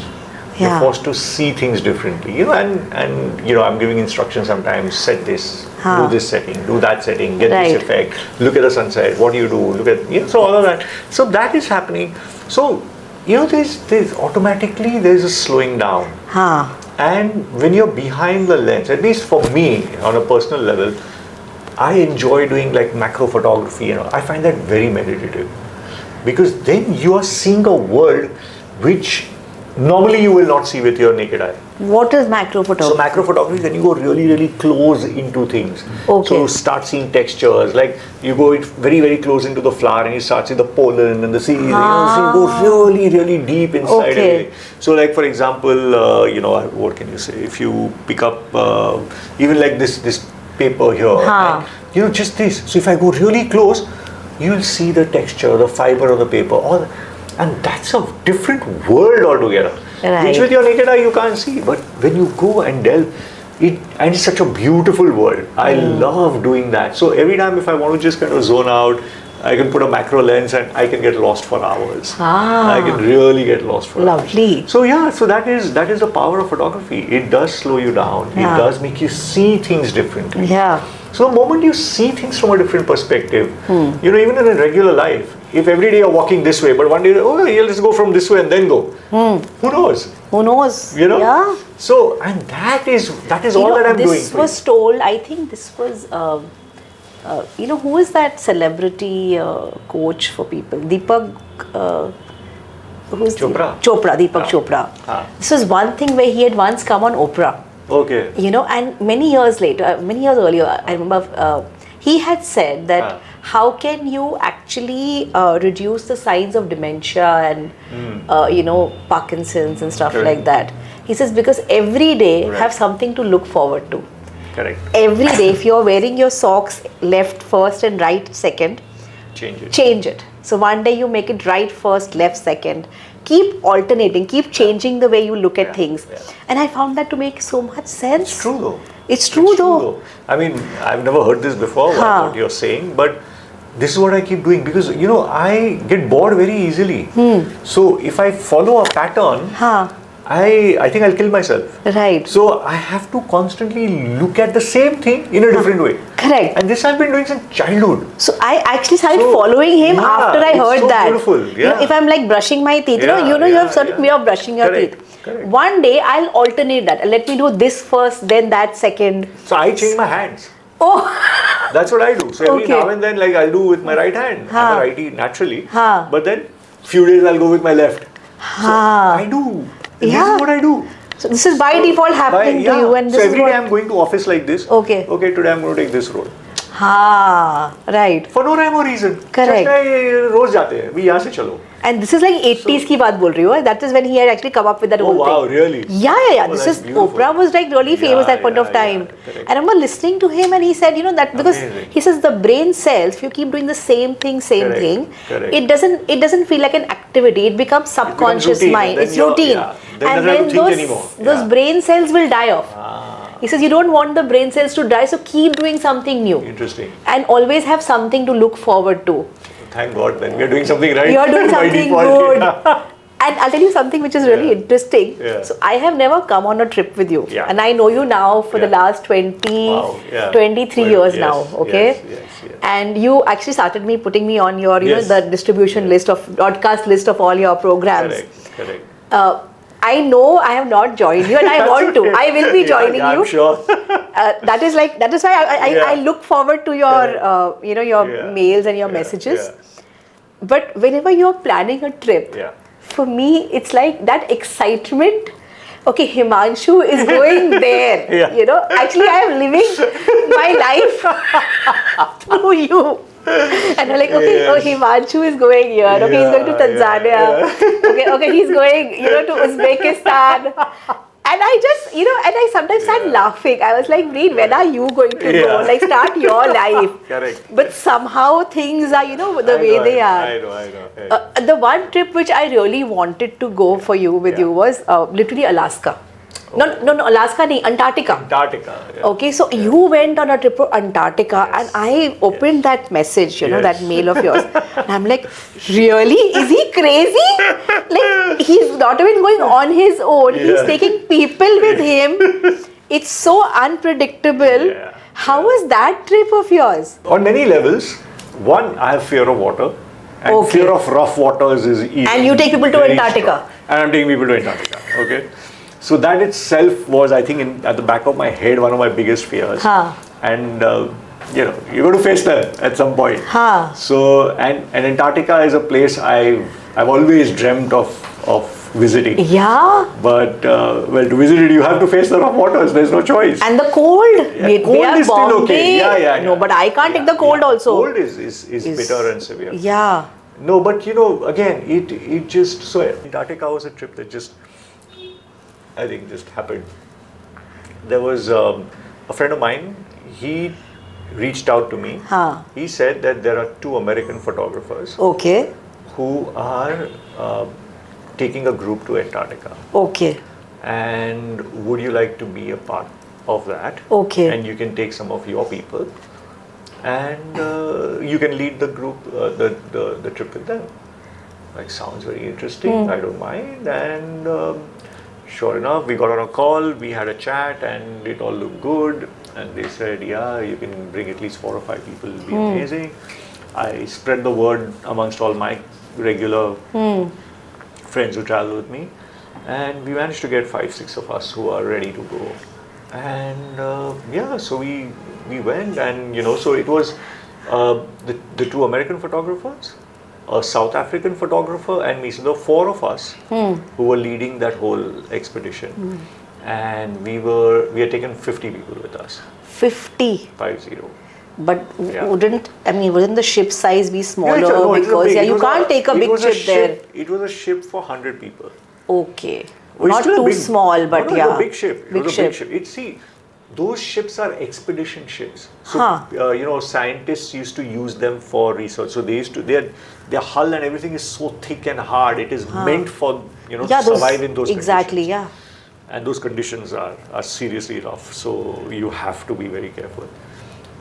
You're forced to see things differently. And I'm giving instructions sometimes. Set this, do this setting, do that setting, get this effect. Look at the sunset. What do you do? Look at so all of that. So that is happening. So. There's automatically there's a slowing down. And when you're behind the lens, at least for me, on a personal level, I enjoy doing like macro photography. I find that very meditative because then you are seeing a world which normally you will not see with your naked eye. What is macro photography? So macro photography is when you go really, really close into things. Okay. So start seeing textures, like you go very, very close into the flower and you start seeing the pollen and the seeds. So you go really, really deep inside everything. So like for example, what can you say? If you pick up even like this paper here, and, just this. So if I go really close, you'll see the texture, the fiber of the paper, and that's a different world altogether. Which with your naked eye you can't see, but when you go and delve, it's such a beautiful world. I love doing that. So every time if I want to just kind of zone out, I can put a macro lens and I can get lost for hours. I can really get lost for hours. Lovely. So so that is the power of photography. It does slow you down. It does make you see things differently. So the moment you see things from a different perspective, even in a regular life, if every day you're walking this way, but one day, let's go from this way and then go. Who knows? Who knows? Yeah. So, and that is all that I'm doing. This was told, I think this was, who is that celebrity coach for people? Deepak, who's Chopra. Deepak Chopra. This was one thing where he had once come on Oprah. Okay. And many years earlier, I remember he had said that how can you actually reduce the signs of dementia and Parkinson's and stuff like that. He says because every day have something to look forward to. Correct. Every day, if you're wearing your socks left first and right second, change it. So one day you make it right first, left second. Keep alternating, keep changing the way you look at things. And I found that to make so much sense. It's true though. It's true though. I mean, I've never heard this before, what you're saying, but this is what I keep doing because, I get bored very easily. So if I follow a pattern, I think I'll kill myself. Right. So I have to constantly look at the same thing in a different way. Correct. And this I've been doing since childhood. So I actually started following him after I heard so that. Beautiful. You Yeah. know, if I'm like brushing my teeth, you have certain way of brushing your Correct. teeth. Correct. One day I'll alternate that. Let me do this first, then that second. So I change my hands. Oh, That's what I do. So every Okay. now and then, like I'll do with my right hand. I'm a righty naturally. Huh. But then few days I'll go with my left. So I do. This Yeah. is what I do. so this is by default happening to you, and this so is every what. day I'm going to office like this. Okay. Okay, today I'm going to take this road. Right. For no rhyme or reason. Correct. Just रोज जाते हैं. भी यहाँ से चलो. And this is like 80s की बात बोल रही हो. That is when he had actually come up with that whole wow, thing. really? Yeah. Oh, This that's is beautiful. Oprah was like really famous that point of time. correct. I remember listening to him, and he said, that because Amazing. he says the brain cells, if you keep doing the same thing, Correct. it doesn't feel like an activity. It becomes subconscious routine, mind. and then It's you're- routine, then and doesn't have then to think anymore. those brain cells will die off. He says you don't want the brain cells to die, so keep doing something new. Interesting. And always have something to look forward to. Thank God, then we're doing something right. You're doing by something default. good. And I'll tell you something which is really interesting. Yeah. So I have never come on a trip with you. Yeah. And I know you now for the Yeah. last 23 Well, years yes, now. Okay. Yes. And you actually started putting me on your, Yes. the distribution list of broadcast list of all your programs. Correct. I know I have not joined you, and I want to. I will be joining yeah, you. I'm sure. That is why I look forward to your your mails and your messages. But whenever you're planning a trip, for me it's like that excitement. Okay, Himanshuu is going there. Actually I am living my life through you. And I'm like, okay, Himanshuu is going here. Okay, he's going to Tanzania. Okay, he's going, to Uzbekistan. And I just, and I sometimes start laughing. I was like, Breen, when are you going to go? Like, start your life. Correct. But somehow things are, the way they are. I know. The one trip which I really wanted to go for you, with you, was literally Alaska. No, Alaska, nahi, Antarctica. Yeah. Okay, so you went on a trip to Antarctica, and I opened that message, that mail of yours. And I'm like, really? Is he crazy? Like, he's not even going on his own. He's taking people with him. It's so unpredictable. How was that trip of yours? On many levels. One, I have fear of water. And fear of rough waters is easy. And you take people to Antarctica. And I'm taking people to Antarctica. Okay. So that itself was, I think, at the back of my head, one of my biggest fears. And you're going to face them at some point. So and Antarctica is a place I've always dreamt of visiting. Yeah. But to visit it, you have to face the rough waters. There's no choice. And the cold. Cold is still okay. Yeah. No, but I can't take the cold also. Cold is bitter and severe. Yeah. No, but again, it just, so Antarctica was a trip that just, I think, just happened. There was a friend of mine, he reached out to me. He said that there are 2 American photographers who are taking a group to Antarctica. And would you like to be a part of that? And you can take some of your people, and you can lead the group, the trip with them. Like, sounds very interesting. I don't mind. And sure enough, we got on a call, we had a chat, and it all looked good. And they said, yeah, you can bring at least 4 or 5 people, it'll be amazing. I spread the word amongst all my regular friends who travel with me. And we managed to get 5-6 of us who are ready to go. And so we went, and so it was the 2 American photographers, a South African photographer, and me. So there were 4 of us who were leading that whole expedition. And we had taken 50 people with us. 50? 50. But wouldn't the ship size be smaller? Because you can't take a big ship there. It was a ship for 100 people. Okay. Not too small, but it was a big ship. It was a big ship. Those ships are expedition ships. So, scientists used to use them for research. So their hull and everything is so thick and hard. It is meant for, to survive in those conditions. Exactly, yeah. And those conditions are seriously rough. So you have to be very careful.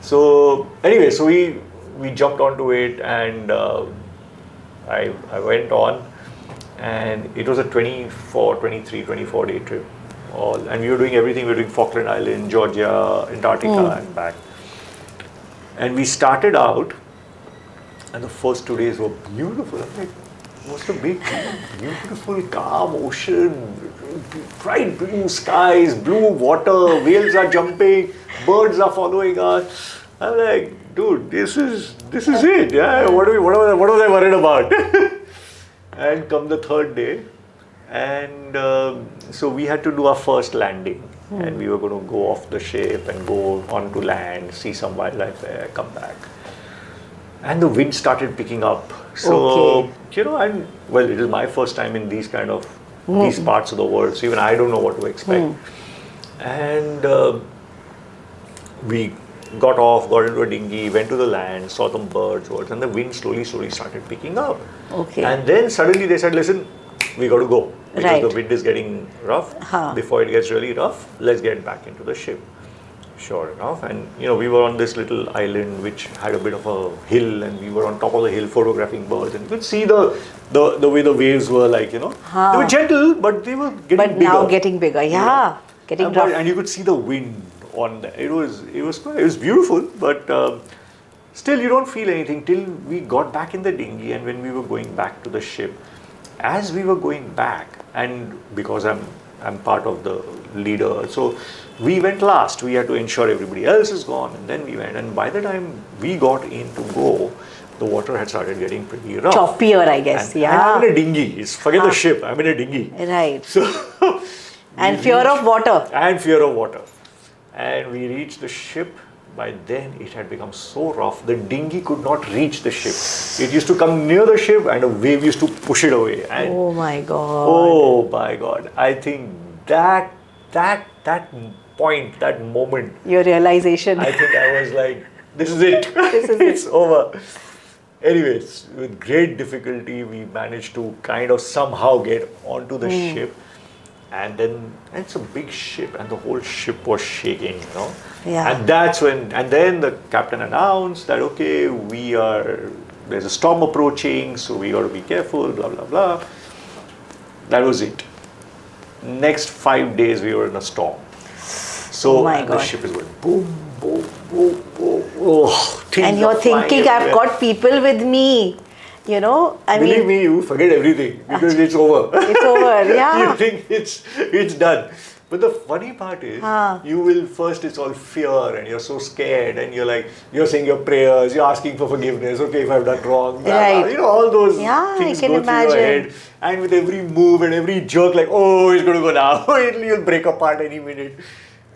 So anyway, so we jumped onto it, and I went on, and it was a 24 day trip. And we were doing everything. We were doing Falkland Island, Georgia, Antarctica, and back. And we started out, and the first 2 days were beautiful. I'm like, what's the big deal? Beautiful, calm ocean, bright blue skies, blue water, whales are jumping, birds are following us. I'm like, dude, this is it. Yeah, what was I worried about? And come the third day, and so we had to do our first landing, and we were going to go off the ship and go onto land, see some wildlife there, come back. And the wind started picking up. So, and well, it is my first time in these kind of, these parts of the world. So even I don't know what to expect. And we got off, got into a dinghy, went to the land, saw some birds, and the wind slowly started picking up. Okay. And then suddenly they said, listen, we got to go. Because the wind is getting rough. Before it gets really rough, let's get back into the ship. Sure enough, and we were on this little island which had a bit of a hill, and we were on top of the hill photographing birds, and you could see the way the waves were like, they were gentle, but they were getting bigger. But now getting bigger, getting rough. And you could see the wind on that. It was beautiful, but still you don't feel anything till we got back in the dinghy, and when we were going back to the ship, as we were going back, and because I'm part of the leader, so we went last. We had to ensure everybody else is gone, and then we went. And by the time we got in to go, the water had started getting pretty rough. Choppier, I guess. And I'm in a dinghy. Forget the ship. I'm in a dinghy. Right. So and fear of water. And fear of water. And we reached the ship. By then, it had become so rough, the dinghy could not reach the ship. It used to come near the ship, and a wave used to push it away. And oh my God. Oh my God. I think that point, that moment, your realization, I think I was like, this is it. It's over. Anyways, with great difficulty, we managed to kind of somehow get onto the ship. And then it's a big ship, and the whole ship was shaking, Yeah. And that's when, and then the captain announced that, okay, there's a storm approaching, so we got to be careful, blah, blah, blah. That was it. Next 5 days, we were in a storm. So the ship is going boom, boom, boom, boom. Oh, and you're thinking, I've got people with me. Believe me, you forget everything because it's over. It's over, yeah. You think it's done. But the funny part is, you will first, it's all fear, and you're so scared, and you're saying your prayers, you're asking for forgiveness, okay, if I've done wrong, blah, blah. All those things go through your head. And with every move and every jerk, like, oh, it's going to go now, you'll break apart any minute.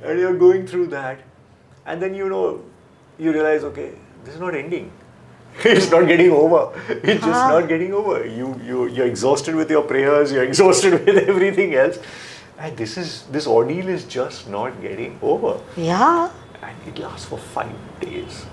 And you're going through that. And then, you realize, okay, this is not ending. It's not getting over. It's just not getting over. You're exhausted with your prayers. You're exhausted with everything else. And this ordeal is just not getting over. Yeah. And it lasts for 5 days.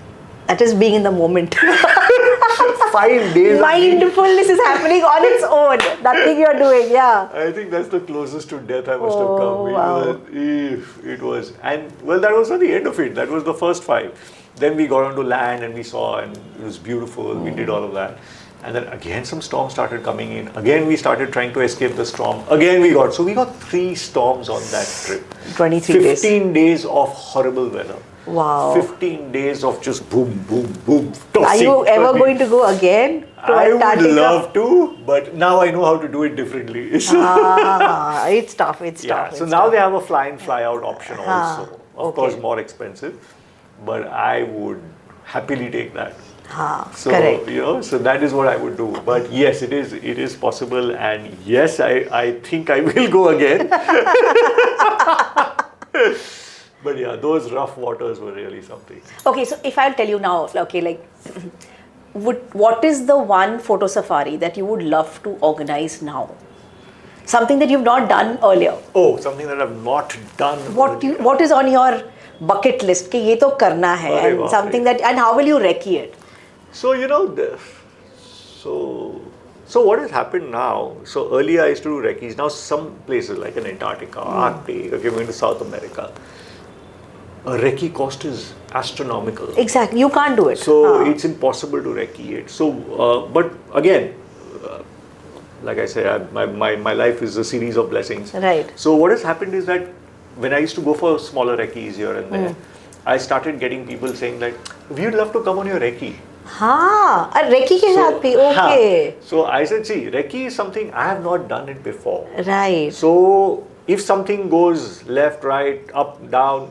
That is being in the moment. 5 days. Mindfulness is happening on its own. Nothing you're doing, yeah. I think that's the closest to death I must have come. Wow. It was. And well, that was not the end of it. That was the first 5. Then we got onto land and we saw, and it was beautiful. We did all of that. And then again some storms started coming in. Again we started trying to escape the storm. Again we got 3 storms on that trip. 23 days. 15 days of horrible weather. Wow. 15 days of just boom, boom, boom. Tossing. Are you ever going to go again to Antarctica? I would love to, but now I know how to do it differently. It's tough. So now they have a fly in, fly out option also. Of course, more expensive, but I would happily take that. So, correct. So that is what I would do. But yes, it is possible, and yes, I think I will go again. But yeah, those rough waters were really something. Okay, so if I'll tell you now, what is the one photo safari that you would love to organize now? Something that you've not done earlier. Oh, something that I've not done. What is on your bucket list? कि ये तो करना है, and something that, and how will you recce it? So so what has happened now? So earlier I used to do recce's. Now some places like in Antarctica, Arctic, if you're going to South America, a recce cost is astronomical. Exactly, you can't do it. So it's impossible to recce it. So, but again, like I say, my life is a series of blessings. Right. So what has happened is that when I used to go for smaller recce's here and there, I started getting people saying like, we would love to come on your recce. हाँ, recce के साथ भी, okay. So I said, see, recce is something I have not done it before. Right. So if something goes left, right, up, down,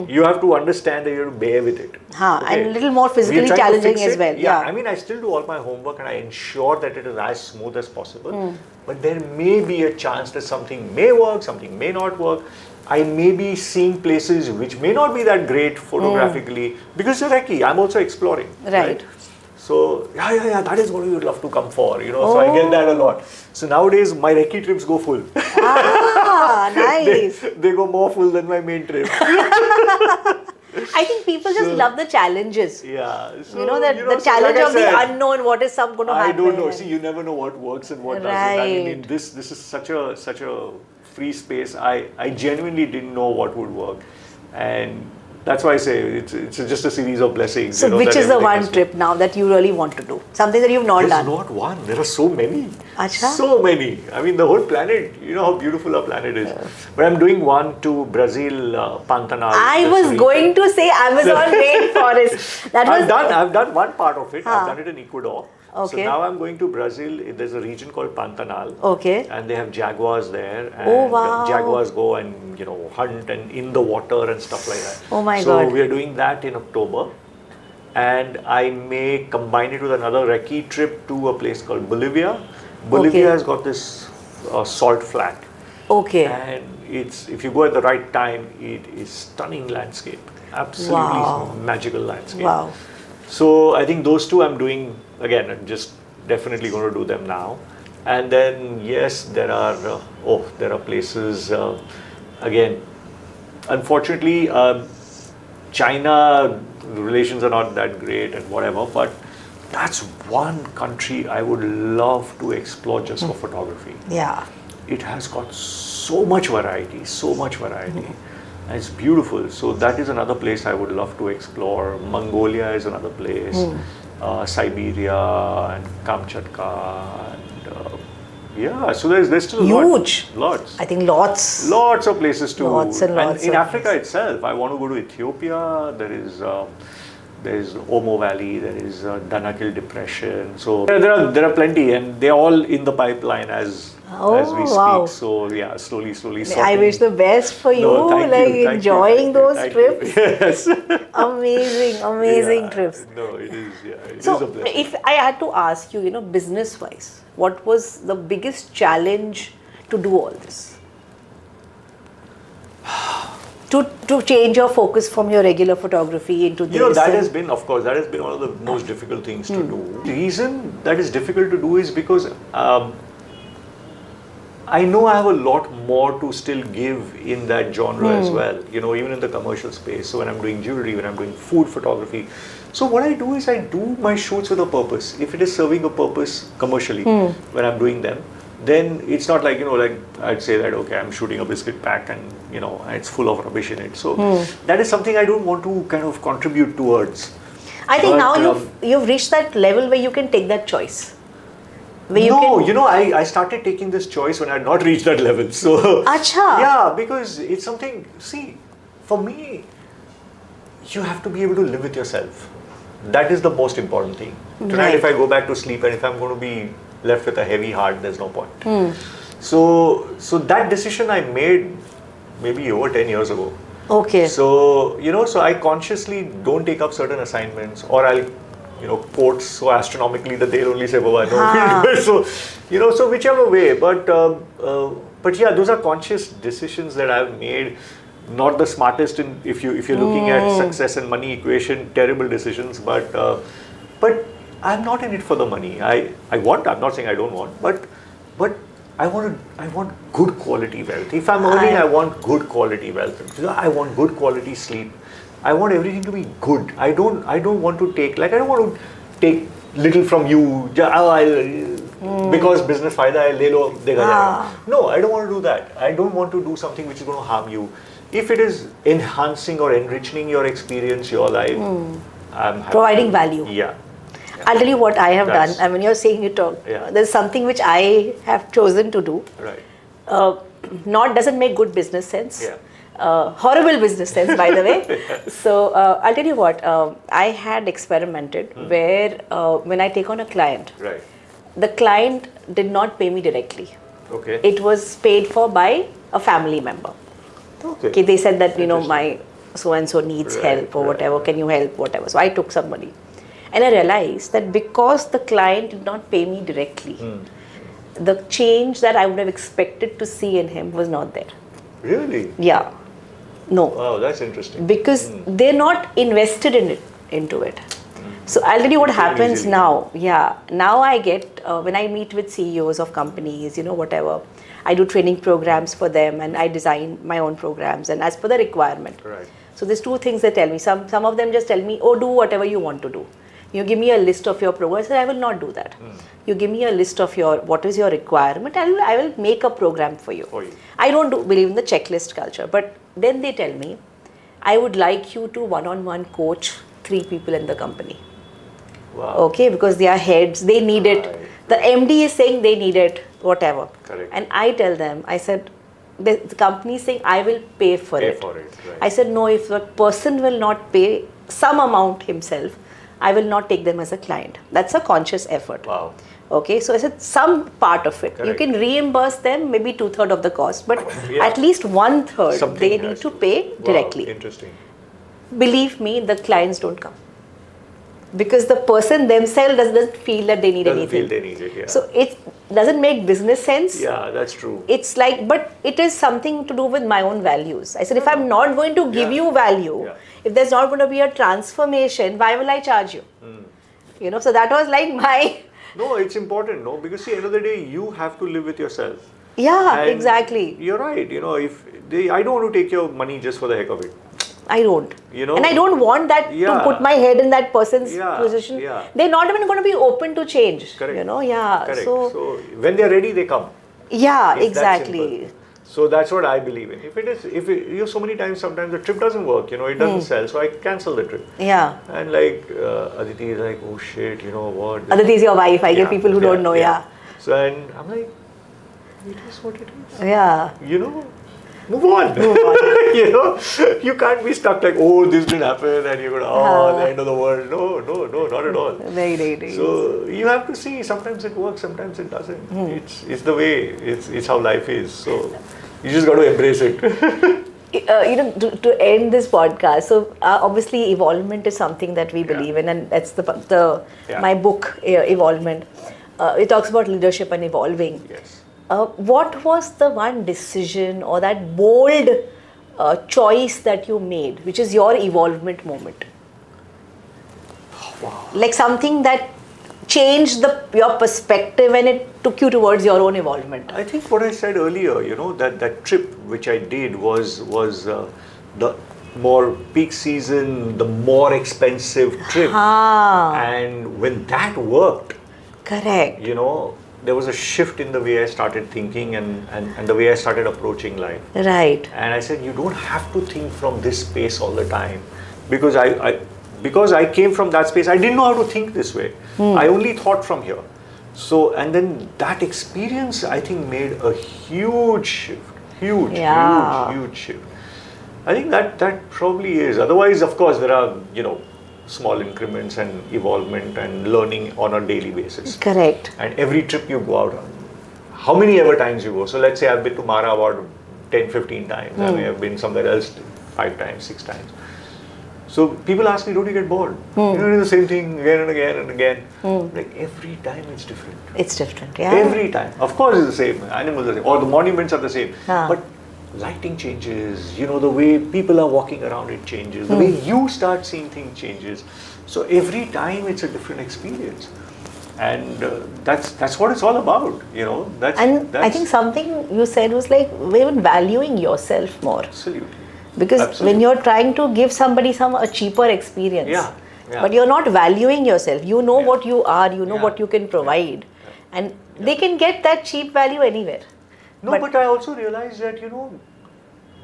you have to understand that you have to bear with it. And a little more We are physically trying to challenging fix as it. well. Yeah, I mean, I still do all my homework and I ensure that it is as smooth as possible. But there may be a chance that something may work, something may not work. I may be seeing places which may not be that great photographically because it's recce. I'm also exploring. Right. So, that is what we would love to come for, So I get that a lot. So nowadays, my recce trips go full. Nice. They go more full than my main trip. I think people just love the challenges. Yeah. So, the challenge like of the unknown, what is going to happen. I don't know. See, you never know what works and what doesn't. I mean, this is such a free space. I genuinely didn't know what would work. And that's why I say it's just a series of blessings. So which is the one trip now that you really want to do? Something that you've not done? There's not one. There are so many. Achha? So many. I mean, the whole planet, you know how beautiful our planet is. But I'm doing one to Brazil, Pantanal. I was going to say Amazon rainforest. I've done one part of it. I've done it in Ecuador. Okay. So now I'm going to Brazil. There's a region called Pantanal. Okay. And they have jaguars there. And jaguars go and, hunt and in the water and stuff like that. Oh my God. So we are doing that in October. And I may combine it with another recce trip to a place called Bolivia. Bolivia has got this salt flat. Okay. And if you go at the right time, it is stunning landscape. Absolutely magical landscape. Wow. So I think those two I'm doing, again, I'm just definitely going to do them now. And then, yes, there are places, again, unfortunately, China, relations are not that great and whatever, but that's one country I would love to explore just for photography. Yeah. It has got so much variety. And it's beautiful. So that is another place I would love to explore. Mongolia is another place. Siberia and Kamchatka. And, so there's still huge. Lots. I think lots. Lots of places to. Lots and lots. And in Africa itself, I want to go to Ethiopia. There is Omo Valley, there is Danakil Depression. So there are plenty, and they're all in the pipeline as we speak. So yeah, slowly. I wish the best for you. Enjoying those trips. Yes. Amazing trips. No, it is. Yeah, it is so a blessing. If I had to ask you, business-wise, what was the biggest challenge to do all this? To change your focus from your regular photography into this? That has been one of the most difficult things to do. The reason that is difficult to do is because I know I have a lot more to still give in that genre as well, even in the commercial space. So when I'm doing jewelry, when I'm doing food photography. So what I do is I do my shoots with a purpose. If it is serving a purpose commercially, when I'm doing them, then it's not like, like I'd say that, okay, I'm shooting a biscuit pack and, it's full of rubbish in it. So that is something I don't want to kind of contribute towards. I think now you've reached that level where you can take that choice. I started taking this choice when I had not reached that level. So, Achha. Yeah, because it's something, see, for me, you have to be able to live with yourself. That is the most important thing. Tonight, if I go back to sleep and if I'm going to be left with a heavy heart, there's no point. So that decision I made maybe over 10 years ago. Okay. So, so I consciously don't take up certain assignments, or I'll, quotes so astronomically that they'll only say, Baba, no. So, so whichever way. But yeah, those are conscious decisions that I've made. Not the smartest if you're looking at success and money equation, terrible decisions. But I'm not in it for the money. I'm not saying I don't want, but I want good quality wealth. If I'm earning, I want good quality wealth. I want good quality sleep. I want everything to be good. I don't want to take, I don't want to take little from you. Because business fayda hai, le lo, dekha jayega. No, I don't want to do that. I don't want to do something which is going to harm you. If it is enhancing or enriching your experience, your life, I'm happy. Providing value. Yeah. I'll tell you what I have done. I mean, you're saying you talk. Yeah. There's something which I have chosen to do. Right. Doesn't make good business sense. Yeah. Horrible business sense, by the way. So I'll tell you what, I had experimented where when I take on a client, Right. the client did not pay me directly. Okay. It was paid for by a family member. Okay, they said that, my so-and-so needs help or whatever, can you help, whatever. So I took somebody. And I realized that because the client did not pay me directly, the change that I would have expected to see in him was not there. Really? Yeah. No. Wow, that's interesting. Because they're not invested into it. So I'll tell you what happens now. Yeah. Now I get, when I meet with CEOs of companies, whatever, I do training programs for them and I design my own programs and as per the requirement. Right. So there's two things they tell me. Some of them just tell me, oh, do whatever you want to do. You give me a list of your programs. I said, I will not do that. You give me a list of what is your requirement. I will make a program for you. I don't believe in the checklist culture. But then they tell me, I would like you to one-on-one coach 3 people in the company. Wow. Okay, because they are heads, they need it. The MD is saying they need it, whatever. Correct. And I tell them, I said, the company is saying, I will pay for it. Right. I said, no, if the person will not pay some amount himself, I will not take them as a client. That's a conscious effort. Wow. Okay, so I said some part of it. Correct. You can reimburse them maybe 2/3 of the cost, but at least 1/3 they need to pay directly. Wow, interesting. Believe me, the clients don't come. Because the person themselves doesn't feel that they need anything. Feel they need it, yeah. So it doesn't make business sense. Yeah, that's true. It's like, but it is something to do with my own values. I said, if I'm not going to give you value, if there's not going to be a transformation, why will I charge you? So that was like my... No, it's important, no? Because see, end of the day, you have to live with yourself. Yeah, And exactly. You're right. I don't want to take your money just for the heck of it. I don't. And I don't want that to put my head in that person's position. Yeah. They're not even going to be open to change. Correct. Correct. So when they're ready, they come. Yeah, It's exactly. So that's what I believe in. So many times, sometimes the trip doesn't work, it doesn't sell, so I cancel the trip. Yeah. And like Aditi is like, oh shit, what? Aditi is your wife. I get people who don't know, So and I'm like, it is what it is. Yeah. Move on. You can't be stuck like, oh, this didn't happen, and you're going, the end of the world. No, not at all. Very. So you have to see. Sometimes it works, sometimes it doesn't. It's the way. It's how life is. So you just got to embrace it. To end this podcast, so obviously evolvement is something that we believe in, and that's my book, Evolvement. It talks about leadership and evolving. Yes. What was the one decision or that bold choice that you made, which is your evolvement moment? Wow. Like something that changed your perspective and it took you towards your own evolvement. I think what I said earlier, that trip which I did was the more peak season, the more expensive trip. And when that worked, correct. There was a shift in the way I started thinking and the way I started approaching life. Right. And I said, you don't have to think from this space all the time. Because I came from that space, I didn't know how to think this way. I only thought from here. So, and then that experience, I think, made a huge shift. Huge shift. I think that probably is. Otherwise, of course, there are, small increments and evolvement and learning on a daily basis. Correct. And every trip you go out on, how many ever times you go. So let's say I've been to Mara about 10, 15 times. I may have been somewhere else 5 times, 6 times. So people ask me, don't you get bored? You do the same thing again and again and again. Like every time it's different. It's different, yeah. Every time. Of course it's the same. Animals are the same. Or the monuments are the same. But lighting changes, the way people are walking around, it changes, the way you start seeing things changes. So every time it's a different experience, and that's what it's all about, I think something you said was like even valuing yourself more. Absolutely. Because when you're trying to give somebody a cheaper experience, but you're not valuing yourself, what you are, what you can provide, and they can get that cheap value anywhere. No, but I also realized that,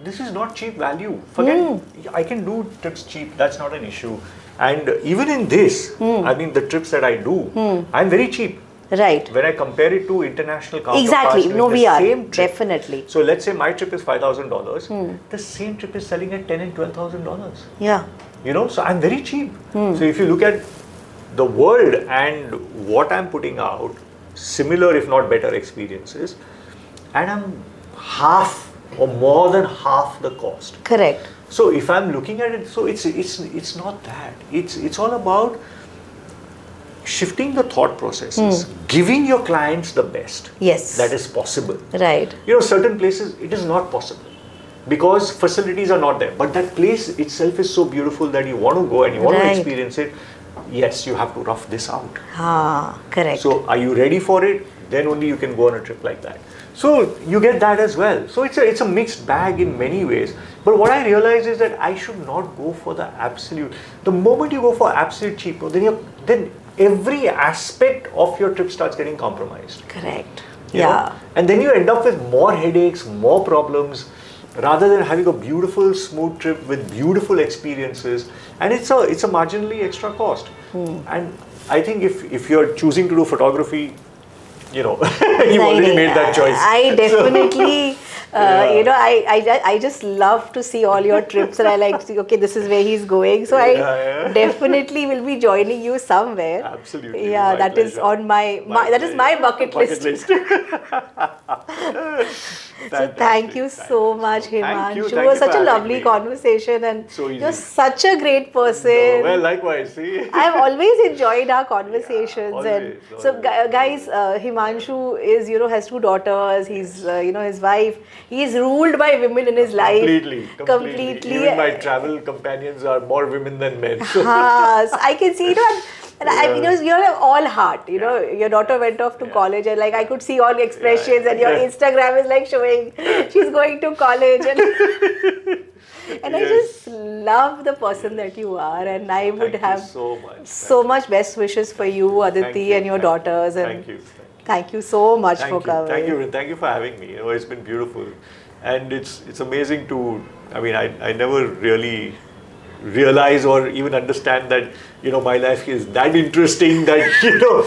this is not cheap value. Forget, I can do trips cheap, that's not an issue. And even in this, I mean, the trips that I do, I'm very cheap. Right. When I compare it to international counterparts, Exactly. doing No, the we are. same trip. Definitely. So let's say my trip is $5,000. The same trip is selling at $10,000 and $12,000. Yeah. You know, so I'm very cheap. So if you look at the world and what I'm putting out, similar if not better experiences, and I'm half or more than half the cost. Correct. So if I'm looking at it, so it's not that. It's all about shifting the thought processes, giving your clients the best Yes. that is possible. Right. You know, certain places it is not possible because facilities are not there. But that place itself is so beautiful that you want to go and you want to Right. experience it. Yes, you have to rough this out. Correct. So are you ready for it? Then only you can go on a trip like that. So you get that as well. So it's a mixed bag in many ways. But what I realize is that I should not go for the absolute. The moment you go for absolute cheap, then every aspect of your trip starts getting compromised. Correct. You know? Yeah. And then you end up with more headaches, more problems, rather than having a beautiful, smooth trip with beautiful experiences. And it's a marginally extra cost. And I think if you're choosing to do photography, you know, you've already made that choice. I definitely, you know, I just love to see all your trips, and I like to see, okay, this is where he's going. So I definitely will be joining you somewhere. Absolutely. Yeah, My that is pleasure. on that is my bucket list. So thank you so much, Himanshuu. It was such a lovely conversation, and So you're such a great person. Well, likewise. See. I've always enjoyed our conversations, always, and so guys, Himanshuu is, you know, has 2 daughters. He's, you know, his wife. He's ruled by women in his life. Completely. Even my travel companions are more women than men. So. So I can see, you know, and because you're all heart, you know, your daughter went off to college, and like I could see all the expressions, and your Instagram is like showing she's going to college, and I just love the person that you are, and I would have so much best wishes for you, Aditi, and your daughters, and thank you so much for coming. Thank you for having me. You know, it's been beautiful, and it's amazing to. I mean, I never really realize or even understand that, you know, my life is that interesting that, you know,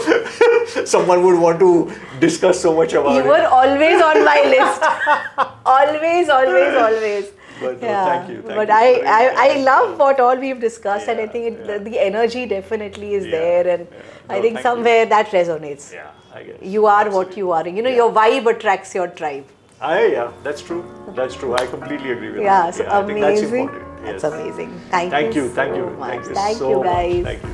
someone would want to discuss so much about it. You were always on my list. Always. But no, thank you. But I love what all we've discussed, and I think the energy definitely is there, and I think somewhere that resonates. Yeah, I guess. You are what you are. You know, your vibe attracts your tribe. That's true. I completely agree with that. that. So amazing. I think that's important. That's amazing. Thank you so much. Thank you guys. Thank you.